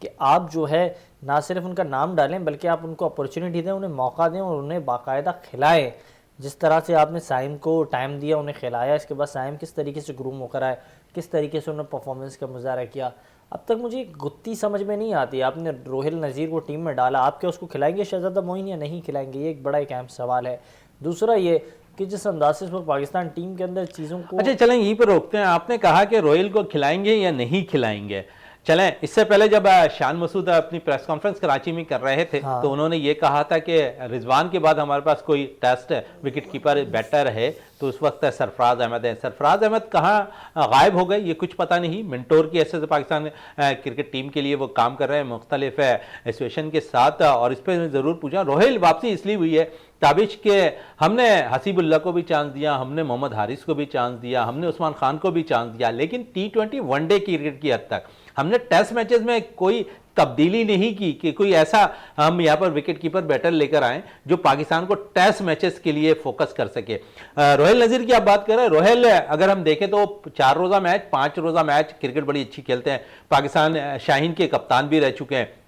कि आप जो है ना सिर्फ उनका नाम डालें बल्कि आप उनको अपॉर्चुनिटी दें, उन्हें मौका दें और उन्हें बाकायदा खिलाएं। जिस तरह से आपने साइम को टाइम दिया, उन्हें खिलाया, इसके बाद साइम किस तरीके से ग्रूम होकर आए, किस तरीके से उन्होंने परफॉर्मेंस का मुजाहरा किया, अब तक मुझे गुत्ती समझ में नहीं आती। आपने रोहिल नज़ीर को टीम में डाला, आप क्या उसको खिलाएंगे शहजादा मोइन या नहीं खिलाएंगे, ये एक बड़ा एक अहम सवाल है। दूसरा ये कि जिस अंदाज से इस वक्त पाकिस्तान टीम के अंदर चीज़ों को, अच्छा चलें यहीं पर रोकते हैं, आपने कहा कि रोहिल को खिलाएंगे या नहीं खिलाएंगे, चलें इससे पहले जब शान मसूद अपनी प्रेस कॉन्फ्रेंस कराची में कर रहे थे, हाँ। तो उन्होंने ये कहा था कि रिजवान के बाद हमारे पास कोई टेस्ट विकेट कीपर बेटर है तो उस वक्त सरफराज अहमद है। सरफराज अहमद कहाँ गायब हो गए ये कुछ पता नहीं, मिनटोर की हैसियत से पाकिस्तान क्रिकेट टीम के लिए वो काम कर रहे हैं मुख्तलिफ एसोसिएशन के साथ, और इस पर ज़रूर पूछा। रोहिल वापसी इसलिए हुई है ताबिश के हमने हसीबुल्ला को भी चांस दिया, हमने मोहम्मद हारिस को भी चांस दिया, हमने उस्मान खान को भी चांस दिया, लेकिन T20 वनडे क्रिकेट की हद तक हमने टेस्ट मैचेस में कोई तब्दीली नहीं की कि कोई ऐसा हम यहाँ पर विकेट कीपर बेटर लेकर आए जो पाकिस्तान को टेस्ट मैचेस के लिए फोकस कर सके। रोहिल नज़ीर की आप बात कर रहे हैं, रोहिल अगर हम देखें तो 4 रोज़ा मैच 5 रोज़ा मैच क्रिकेट बड़ी अच्छी खेलते हैं, पाकिस्तान शाहीन के कप्तान भी रह चुके हैं।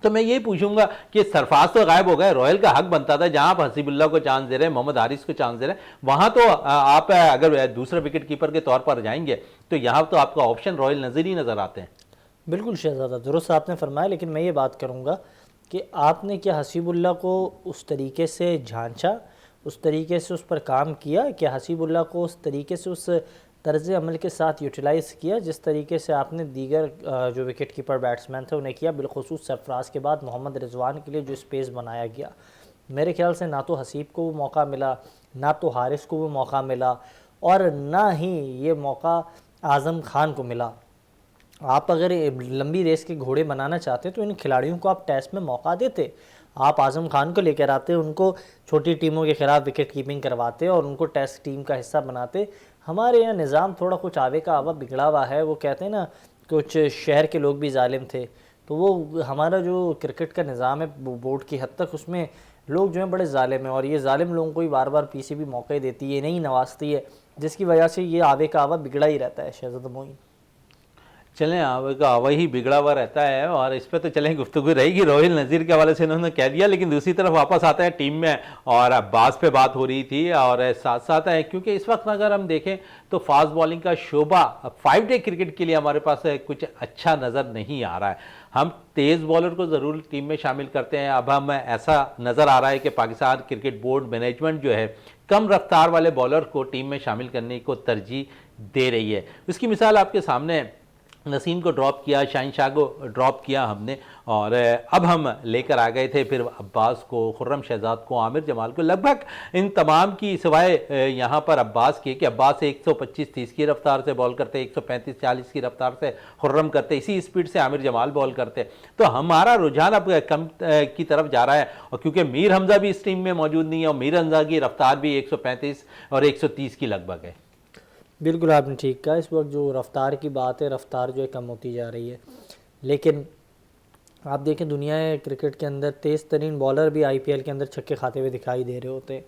तो मैं ये पूछूंगा कि सरफराज तो गायब हो गए, रोहिल का हक बनता था, जहां आप हसीबुल्ला को चांस दे रहे हैं, मोहम्मद हारिस को चांस दे रहे हैं, वहां तो आप अगर दूसरे विकेट कीपर के तौर पर जाएंगे तो यहां तो आपका ऑप्शन रोहिल नज़ीर ही नजर आते हैं। बिल्कुल शहजादा दुरुस्त आपने फरमाया, लेकिन मैं ये बात करूँगा कि आपने क्या हसीबुल्ला को उस तरीके से झांचा, उस तरीके से उस पर काम किया, क्या हसीबुल्ला को उस तरीके से उस तर्ज़ अमल के साथ यूटिलाइज़ किया जिस तरीके से आपने दीगर जो विकेट कीपर बैट्समैन थे उन्हें किया, बिलखुसूस सरफराज के बाद मोहम्मद रिजवान के लिए जो स्पेस बनाया गया, मेरे ख्याल से ना तो हसीब को वो मौका मिला, ना तो हारिस को वो मौका मिला, और ना ही ये मौका आज़म खान को मिला। आप अगर लंबी रेस के घोड़े बनाना चाहते तो इन खिलाड़ियों को आप टेस्ट में मौका देते, आप आज़म खान को लेकर आते, उनको छोटी टीमों के खिलाफ विकेट कीपिंग करवाते और उनको टेस्ट टीम का हिस्सा बनाते। हमारे यहाँ निज़ाम थोड़ा कुछ आवे का आवा बिगड़ा हुआ है, वो कहते हैं ना कुछ शहर के लोग भी जालिम थे, तो वो हमारा जो क्रिकेट का निज़ाम है बोर्ड की हद तक उसमें लोग जो हैं बड़े जालिम हैं, और ये जालिम लोगों को ही बार बार PCB मौके देती है, नहीं नवाजती है, जिसकी वजह से ये आवे का आवा बिगड़ा ही रहता है शहजादा मोइन। चलें, आपका वही बिगड़ा हुआ रहता है और इस पे तो चलें गुफ्तगू रहेगी। रोहिल नज़ीर के हवाले से इन्होंने कह दिया, लेकिन दूसरी तरफ वापस आता है टीम में और अब्बास पे बात हो रही थी और साथ साथ है क्योंकि इस वक्त अगर हम देखें तो फास्ट बॉलिंग का शोबा 5 डे क्रिकेट के लिए हमारे पास कुछ अच्छा नज़र नहीं आ रहा है। हम तेज़ बॉलर को ज़रूर टीम में शामिल करते हैं। अब हम ऐसा नज़र आ रहा है कि पाकिस्तान क्रिकेट बोर्ड मैनेजमेंट जो है कम रफ्तार वाले बॉलर को टीम में शामिल करने को तरजीह दे रही है। उसकी मिसाल आपके सामने है। नसीम को ड्रॉप किया, शाहीन शाह को ड्रॉप किया हमने और अब हम लेकर आ गए थे फिर अब्बास को, खुर्रम शहजाद को, आमिर जमाल को, लगभग इन तमाम की सिवाय यहाँ पर अब्बास के कि अब्बास 125-30 की रफ्तार से बॉल करते, 135-40 की रफ्तार से खुर्रम करते, इसी स्पीड से आमिर जमाल बॉल करते। तो हमारा रुझान अब कम की तरफ जा रहा है और क्योंकि मीर हमज़ा भी इस टीम में मौजूद नहीं है और मीर हमज़ा की रफ्तार भी 135 और 130 की लगभग है। बिल्कुल आपने ठीक कहा। इस वक्त जो रफ़्तार की बात है, रफ़्तार जो है कम होती जा रही है। लेकिन आप देखें दुनिया क्रिकेट के अंदर तेज़ तरीन बॉलर भी आईपीएल के अंदर छक्के खाते हुए दिखाई दे रहे होते हैं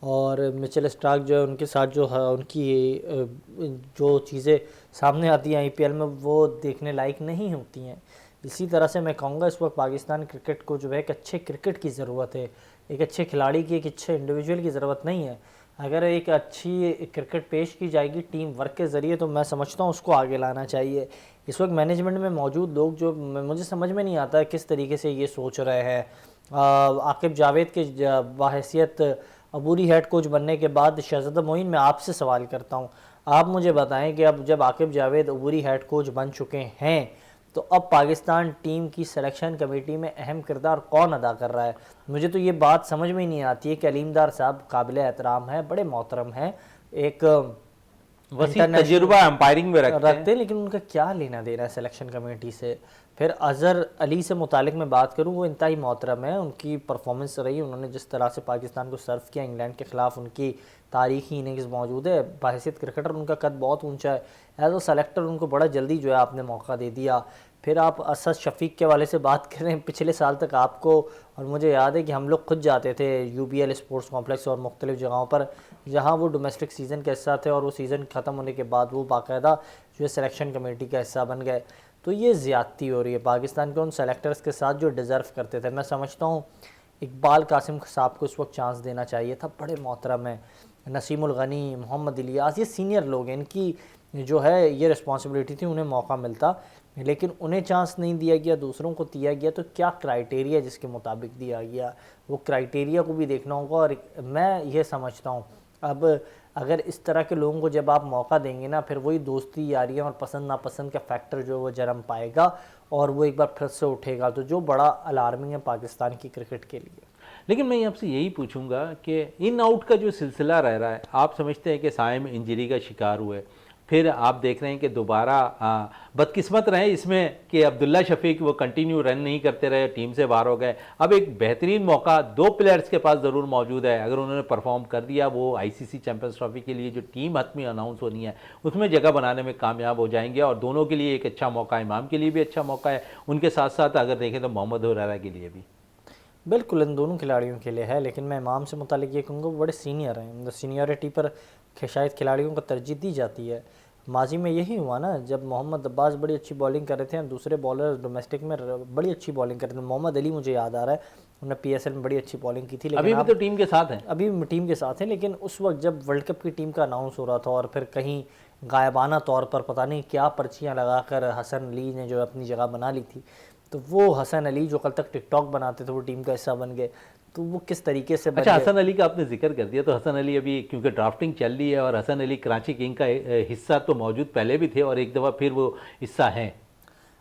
और मिचेल स्टार्क जो है उनके साथ जो है उनकी जो चीज़ें सामने आती हैं आईपीएल में वो देखने लायक नहीं होती हैं। इसी तरह से मैं कहूँगा इस वक्त पाकिस्तान क्रिकेट को जो है एक अच्छे क्रिकेट की ज़रूरत है, एक अच्छे खिलाड़ी की, एक अच्छे इंडिविजुअल की ज़रूरत नहीं है। अगर एक अच्छी क्रिकेट पेश की जाएगी टीम वर्क के ज़रिए तो मैं समझता हूँ उसको आगे लाना चाहिए। इस वक्त मैनेजमेंट में मौजूद लोग जो मुझे समझ में नहीं आता किस तरीके से ये सोच रहे हैं। आकिब जावेद के बाहैसियत अबूरी हेड कोच बनने के बाद शहजादा मोइन मैं आपसे सवाल करता हूँ, आप मुझे बताएं कि अब जब आकिब जावेद अबूरी हेड कोच बन चुके हैं तो अब पाकिस्तान टीम की सिलेक्शन कमेटी में अहम किरदार कौन अदा कर रहा है? मुझे तो ये बात समझ में ही नहीं आती है कि अलीमदार साहब काबिल एहतराम है, बड़े मोहतरम हैं, एक वसी तजुर्बा अंपायरिंग में रखते हैं, लेकिन उनका क्या लेना देना है सिलेक्शन कमेटी से। फिर अज़हर अली से मुतालिक मैं बात करूं, वो इंतहाई मोहतरम है, उनकी परफॉर्मेंस रही, उन्होंने जिस तरह से पाकिस्तान को सर्व किया इंग्लैंड के ख़िलाफ़, उनकी तारीखी इनिंग्स मौजूद है। बाहैसियत क्रिकेटर उनका कद बहुत ऊंचा है, एज अ सेलेक्टर उनको बड़ा जल्दी जो है आपने मौका दे दिया। फिर आप असद शफीक के वाले से बात करें, पिछले साल तक आपको और मुझे याद है कि हम लोग खुद जाते थे यूबीएल स्पोर्ट्स कॉम्प्लेक्स और मुख्तलिफ़ जगहों पर जहां वो डोमेस्टिक सीज़न का हिस्सा थे और वो सीज़न ख़त्म होने के बाद वो बाकायदा जो है सिलेक्शन कमेटी का हिस्सा बन गए। तो ये ज़्यादती हो रही है पाकिस्तान के उन सेलेक्टर्स के साथ जो डिज़र्व करते थे। मैं समझता हूँ इकबाल कासिम साहब को इस वक्त चांस देना चाहिए था, बड़े मोहतरम है। नसीमुल गनी, मोहम्मद इलियास, ये सीनियर लोग हैं, इनकी जो है ये रिस्पॉन्सिबिलिटी थी, उन्हें मौका मिलता, लेकिन उन्हें चांस नहीं दिया गया, दूसरों को दिया गया। तो क्या क्राइटेरिया जिसके मुताबिक दिया गया, वो क्राइटेरिया को भी देखना होगा। और मैं ये समझता हूँ अब अगर इस तरह के लोगों को जब आप मौका देंगे ना, फिर वही दोस्ती यारियाँ और पसंद नापसंद का फैक्टर जो वो जन्म पाएगा और वो एक बार फिर से उठेगा, तो जो बड़ा अलार्मिंग है पाकिस्तान की क्रिकेट के लिए। लेकिन मैं आपसे यही पूछूंगा कि इन आउट का जो सिलसिला रह रहा है, आप समझते हैं कि साइम इंजरी का शिकार हुए, फिर आप देख रहे हैं कि दोबारा बदकिस्मत रहे इसमें कि अब्दुल्ला शफीक वो कंटिन्यू रन नहीं करते रहे, टीम से बाहर हो गए। अब एक बेहतरीन मौका 2 प्लेयर्स के पास ज़रूर मौजूद है, अगर उन्होंने परफॉर्म कर दिया वो आईसीसी चैंपियंस ट्रॉफी के लिए जो टीम हतमी अनाउंस होनी है उसमें जगह बनाने में कामयाब हो जाएंगे और दोनों के लिए एक अच्छा मौका, इमाम के लिए भी अच्छा मौका है, उनके साथ साथ अगर देखें तो मोहम्मद हुरैरा के लिए भी। बिल्कुल इन दोनों खिलाड़ियों के लिए है, लेकिन मैं इमाम से मुतालिक ये कहूँगा वो बड़े सीनियर हैं, सीनियरिटी पर शायद खिलाड़ियों को तरजीह दी जाती है। माजी में यही हुआ ना, जब मोहम्मद अब्बास बड़ी अच्छी बॉलिंग कर रहे थे और दूसरे बॉलर डोमेस्टिक में बड़ी अच्छी बॉलिंग कर रहे थे। मोहम्मद अली मुझे याद आ रहा है, उन्होंने पीएसएल में बड़ी अच्छी बॉलिंग की थी, लेकिन अभी भी तो टीम के साथ हैं, अभी टीम के साथ हैं। लेकिन उस वक्त जब वर्ल्ड कप की टीम का अनाउंस हो रहा था और फिर कहीं गायबाना तौर पर पता नहीं क्या पर्चियाँ लगाकर हसन अली ने जो अपनी जगह बना ली थी, तो वो हसन अली जो कल तक टिकटॉक बनाते थे वो टीम का हिस्सा बन गए। तो वो किस तरीके से अच्छा, हसन अली का आपने जिक्र कर दिया, तो हसन अली अभी क्योंकि ड्राफ्टिंग चल रही है और हसन अली कराची किंग का हिस्सा तो मौजूद पहले भी थे और एक दफ़ा फिर वो हिस्सा हैं,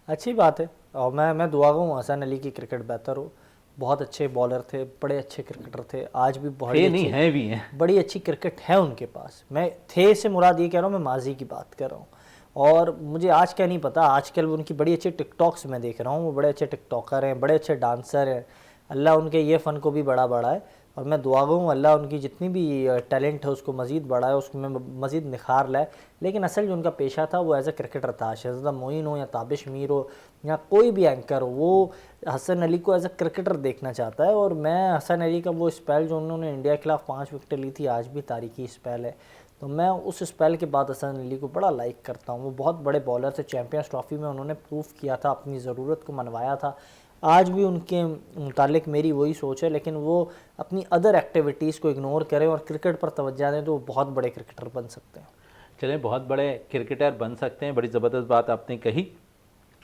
अच्छी बात है। और मैं दुआ हूँ हसन अली की क्रिकेट बेहतर हो, बहुत अच्छे बॉलर थे, बड़े अच्छे क्रिकेटर थे, आज भी बहुत नहीं हैं भी हैं, बड़ी अच्छी क्रिकेट है उनके पास। मैं थे से मुराद ये कह रहा हूँ, मैं माजी की बात कर रहा हूँ। और मुझे आज क्या नहीं पता, आजकल उनकी बड़ी अच्छी टिकटॉक्स मैं देख रहा हूँ, वो बड़े अच्छे टिकटॉकर हैं, बड़े अच्छे डांसर हैं। अल्लाह उनके ये फ़न को भी बड़ा बढ़ाए और मैं दुआ हूँ अल्लाह उनकी जितनी भी टैलेंट है उसको मज़ीद बढ़ाए, उसको में मज़ीद निखार लाए। लेकिन असल जो उनका पेशा था वो एज ए क्रिकेटर था। शहजादा मोइन हो या ताबिश मीर हो या कोई भी एंकर हो, वो हसन अली को एज ए क्रिकेटर देखना चाहता है। और मैं हसन अली का वो स्पेल जो उन्होंने इंडिया के खिलाफ 5 विकेटें ली थी, आज भी तारीखी स्पेल है। तो मैं उस स्पेल के बाद हसन अली को बड़ा लाइक करता हूँ। वो बहुत बड़े बॉलर थे, चैम्पियंस ट्रॉफी में उन्होंने प्रूफ किया था, अपनी ज़रूरत को मनवाया था। आज भी उनके मुतालिक मेरी वही सोच है, लेकिन वो अपनी अदर एक्टिविटीज़ को इग्नोर करें और क्रिकेट पर तवज्जो दें तो वो बहुत बड़े क्रिकेटर बन सकते हैं। चलें, बहुत बड़े क्रिकेटर बन सकते हैं, बड़ी ज़बरदस्त बात आपने कही।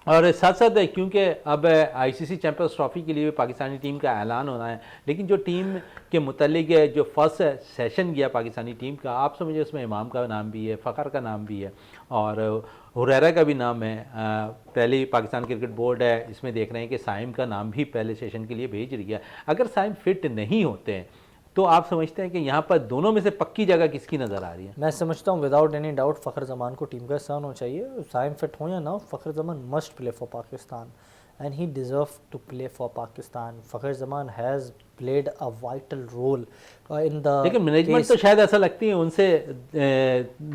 और साथ साथ क्योंकि अब आईसीसी चैंपियंस ट्रॉफी के लिए भी पाकिस्तानी टीम का ऐलान होना है, लेकिन जो टीम के मुतल्लिक जो फर्स्ट सेशन गया पाकिस्तानी टीम का, आप समझिए उसमें इमाम का नाम भी है, फ़खर का नाम भी है और हुरैरा का भी नाम है। पहले ही पाकिस्तान क्रिकेट बोर्ड है इसमें देख रहे हैं कि साइम का नाम भी पहले सेशन के लिए भेज रही है। अगर साइम फिट नहीं होते हैं तो आप समझते हैं कि यहाँ पर दोनों में से पक्की जगह किसकी नज़र आ रही है? मैं समझता हूँ without any doubt Fakhar Zaman को टीम का हिस्सा होना चाहिए। साइम फिट हो या ना हो, Fakhar Zaman must play for Pakistan and he deserve to play for Pakistan. Fakhar Zaman has played a vital role in the, लेकिन मैनेजमेंट तो शायद ऐसा लगती है उनसे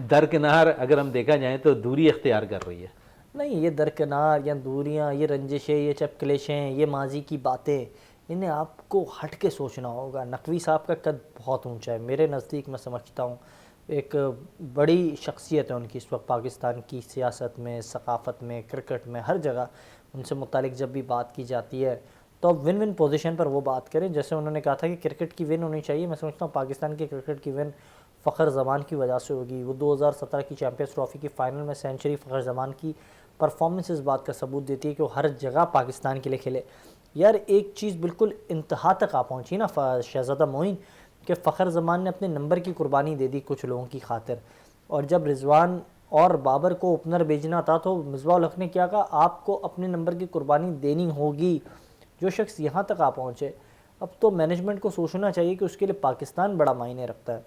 दरकिनार अगर हम देखा जाए तो दूरी इख्तियार कर रही है। नहीं, ये दरकिनार या दूरियां, ये रंजिशें, ये चपकलेशें, ये माजी की बातें, इन्हें आपको हट के सोचना होगा। नकवी साहब का कद बहुत ऊंचा है मेरे नज़दीक, मैं समझता हूँ एक बड़ी शख्सियत है उनकी इस वक्त पाकिस्तान की सियासत में, सकाफ़त में, क्रिकेट में, हर जगह उनसे मुतालिक जब भी बात की जाती है तो अब विन विन पोजीशन पर वो बात करें। जैसे उन्होंने कहा था कि क्रिकेट की विन होनी चाहिए, मैं समझता हूँ पाकिस्तान की क्रिकेट की विन फ़खर ज़मान की वजह से होगी। वो 2017 की चैम्पियंस ट्रॉफी की फ़ाइनल में सेंचुरी फ़खर ज़मान की परफॉर्मेंस इस बात का सबूत देती है कि वो हर जगह पाकिस्तान के लिए खेले। यार एक चीज़ बिल्कुल इंतहा तक आ पहुंची ना शहज़ादा मोइन कि फ़खर ज़मान ने अपने नंबर की कुर्बानी दे दी कुछ लोगों की खातिर, और जब रिजवान और बाबर को ओपनर भेजना था तो मिसबाह उल हक ने क्या कहा, आपको अपने नंबर की कुर्बानी देनी होगी। जो शख्स यहाँ तक आ पहुँचे, अब तो मैनेजमेंट को सोचना चाहिए कि उसके लिए पाकिस्तान बड़ा मायने रखता है।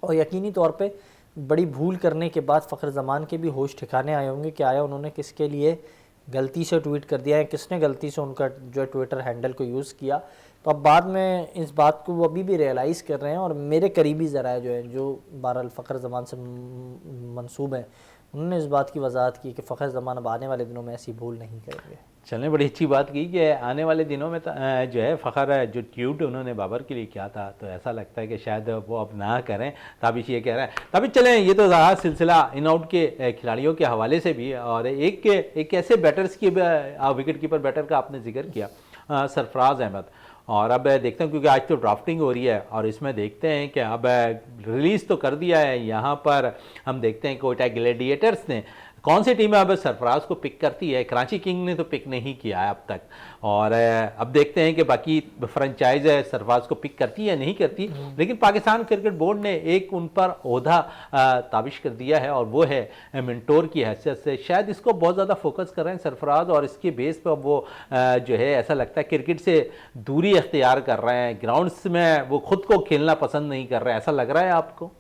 और यकीनी तौर पे बड़ी भूल करने के बाद फ़खर ज़मान के भी होश ठिकाने आए होंगे कि आया उन्होंने किसके लिए गलती से ट्वीट कर दिया है, किसने गलती से उनका जो ट्विटर हैंडल को यूज़ किया। तो अब बाद में इस बात को वो अभी भी रियलाइज़ कर रहे हैं, और मेरे करीबी ज़राए जो हैं, जो बहरहाल फ़खर ज़मान से मंसूब हैं, उन्होंने इस बात की वजाहत की कि फ़खर ज़मान अब आने वाले दिनों में ऐसी भूल नहीं करेंगे। चलने बड़ी अच्छी बात की कि आने वाले दिनों में जो है फ़खर जो ट्वीट उन्होंने बाबर के लिए किया था, तो ऐसा लगता है कि शायद वो अब ना करें। ताबिश ये कह रहा है, तभी चलें, ये तो रहा सिलसिला इन आउट के खिलाड़ियों के हवाले से भी, और एक ऐसे बैटर्स की विकेट कीपर बैटर का आपने जिक्र किया, सरफराज अहमद। और अब देखते हैं क्योंकि आज तो ड्राफ्टिंग हो रही है और इसमें देखते हैं कि अब रिलीज़ तो कर दिया है, यहाँ पर हम देखते हैं कोयटा ग्लैडिएटर्स ने कौन सी टीम अब सरफराज को पिक करती है। कराची किंग ने तो पिक नहीं किया है अब तक, और अब देखते हैं कि बाकी फ्रेंचाइज सरफराज को पिक करती है या नहीं करती। लेकिन पाकिस्तान क्रिकेट बोर्ड ने एक उन पर ओहदा ताबिश कर दिया है, और वो है मेंटोर की हैसियत से। शायद इसको बहुत ज़्यादा फोकस कर रहे हैं सरफराज, और इसके बेस पर वो जो है ऐसा लगता है क्रिकेट से दूरी अख्तियार कर रहे हैं, ग्राउंड्स में वो खुद को खेलना पसंद नहीं कर रहे हैं। ऐसा लग रहा है आपको?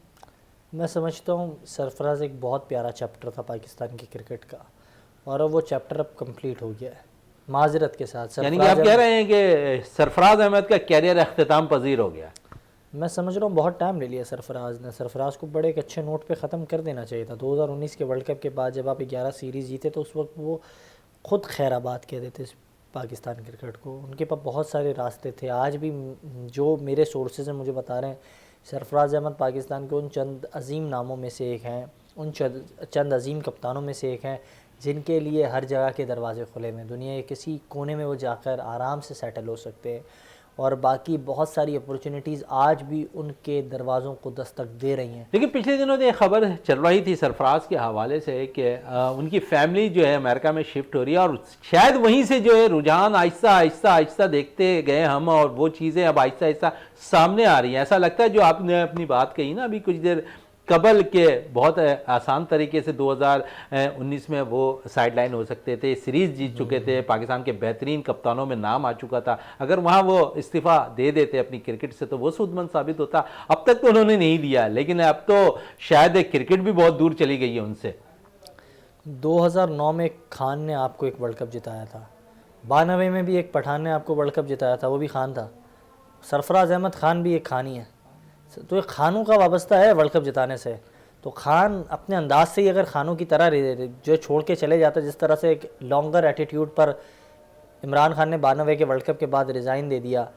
मैं समझता हूँ सरफराज एक बहुत प्यारा चैप्टर था पाकिस्तान की क्रिकेट का, और अब वो चैप्टर अब कंप्लीट हो गया है माजरत के साथ। यानी कि आप कह रहे हैं कि सरफराज अहमद का कैरियर अख्तिताम पजीर हो गया? मैं समझ रहा हूँ बहुत टाइम ले लिया सरफराज ने। सरफराज को बड़े एक अच्छे नोट पे ख़त्म कर देना चाहिए था। 2019 के वर्ल्ड कप के बाद जब आप 11 सीरीज़ जीते तो उस वक्त वो ख़ुद खैराबाद कह देते पाकिस्तान क्रिकेट को। उनके पास बहुत सारे रास्ते थे। आज भी जो मेरे सोर्सेज हैं मुझे बता रहे हैं, सरफराज अहमद पाकिस्तान के उन चंद अजीम नामों में से एक हैं, उन चंद अजीम कप्तानों में से एक हैं जिनके लिए हर जगह के दरवाजे खुले हैं। दुनिया के किसी कोने में वो जाकर आराम से सेटल हो सकते हैं, और बाकी बहुत सारी अपॉर्चुनिटीज़ आज भी उनके दरवाज़ों को दस्तक दे रही हैं। लेकिन पिछले दिनों ये खबर चल रही थी सरफराज के हवाले से कि उनकी फैमिली जो है अमेरिका में शिफ्ट हो रही है, और शायद वहीं से जो है रुझान आहिस्ता आहिस्ता आहिस्ता देखते गए हम, और वो चीज़ें अब आहिस्ता आहिस्ता सामने आ रही हैं। ऐसा लगता है जो आपने अपनी बात कही ना अभी कुछ देर कबल के, बहुत आसान तरीके से 2019 में वो साइडलाइन हो सकते थे, सीरीज़ जीत चुके थे, पाकिस्तान के बेहतरीन कप्तानों में नाम आ चुका था। अगर वहाँ वो इस्तीफ़ा दे देते अपनी क्रिकेट से तो वो सूदमंद साबित होता। अब तक तो उन्होंने नहीं दिया, लेकिन अब तो शायद क्रिकेट भी बहुत दूर चली गई है उनसे। 2009 में खान ने आपको एक वर्ल्ड कप जिताया था, 92 में भी एक पठान ने आपको वर्ल्ड कप जिताया था, वो भी खान था। सरफराज अहमद खान भी एक खान ही है, तो ये खानों का वाबस्ता है वर्ल्ड कप जिताने से। तो खान अपने अंदाज से ही अगर खानों की तरह जो छोड़ के चले जाता, जिस तरह से एक लॉन्गर एटीट्यूड पर इमरान खान ने 92 के वर्ल्ड कप के बाद रिज़ाइन दे दिया,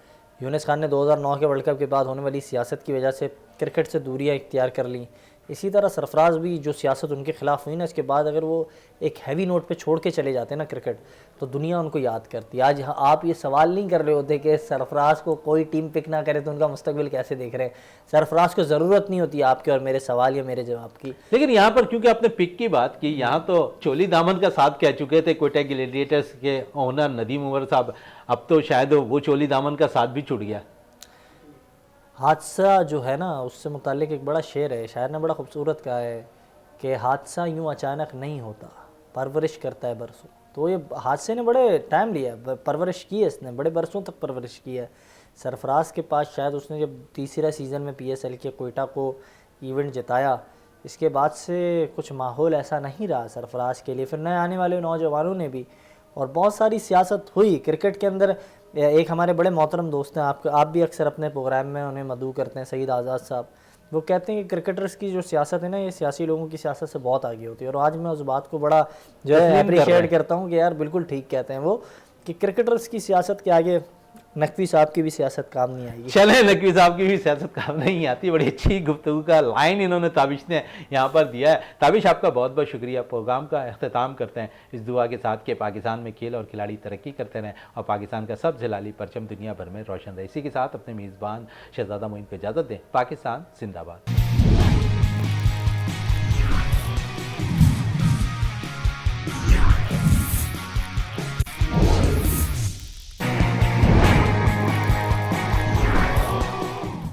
यूनिस खान ने 2009 के वर्ल्ड कप के बाद होने वाली सियासत की वजह से क्रिकेट से दूरियां इख्तियार कर ली, इसी तरह सरफराज भी जो सियासत उनके खिलाफ हुई ना, इसके बाद अगर वो एक हैवी नोट पे छोड़ के चले जाते ना क्रिकेट, तो दुनिया उनको याद करती। आज आप ये सवाल नहीं कर रहे होते कि सरफराज को कोई टीम पिक ना करे तो उनका मुस्तकबिल कैसे देख रहे हैं। सरफराज को ज़रूरत नहीं होती आपके और मेरे सवाल या मेरे जवाब की। लेकिन यहाँ पर क्योंकि आपने पिक की बात की, यहाँ तो चोली दामन का साथ कह चुके थे कोयटा ग्लैडिएटर्स के ओनर नदीम उमर साहब, अब तो शायद वो चोली दामन का साथ भी छूट गया। हादसा जो है ना, उससे मुतालिक एक बड़ा शेर है, शायर ने बड़ा खूबसूरत कहा है कि हादसा यूँ अचानक नहीं होता, परवरिश करता है बरसों। तो ये हादसे ने बड़े टाइम लिया, परवरिश की है इसने, बड़े बरसों तक परवरिश की है। सरफराज के पास शायद उसने जब तीसरा सीज़न में PSL के कोयटा को इवेंट जिताया, इसके बाद से कुछ माहौल ऐसा नहीं रहा सरफराज के लिए। फिर नए आने वाले नौजवानों ने भी, और बहुत सारी सियासत हुई क्रिकेट के अंदर। एक हमारे बड़े मोहतरम दोस्त हैं, आप भी अक्सर अपने प्रोग्राम में उन्हें मदऊ करते हैं, सईद आज़ाद साहब। वो कहते हैं कि क्रिकेटर्स की जो सियासत है ना, ये सियासी लोगों की सियासत से बहुत आगे होती है। और आज मैं उस बात को बड़ा जो है अप्रिशिएट करता हूँ कि यार बिल्कुल ठीक कहते हैं वो, कि क्रिकेटर्स की सियासत के आगे नकवी साहब की भी सियासत काम नहीं आएगी। चले, नकवी साहब की भी सियासत काम नहीं आती। बड़ी अच्छी गुफ्तगू का लाइन इन्होंने ताबिश ने यहाँ पर दिया है। ताबिश, आपका बहुत बहुत शुक्रिया। प्रोग्राम का अख्ताम करते हैं इस दुआ के साथ कि पाकिस्तान में खेल और खिलाड़ी तरक्की करते रहें और पाकिस्तान का सबसे लाली परचम दुनिया भर में रोशन रहे। इसी के साथ अपने मेज़बान शहजादा मोइन को इजाज़त दें। पाकिस्तान जिंदाबाद।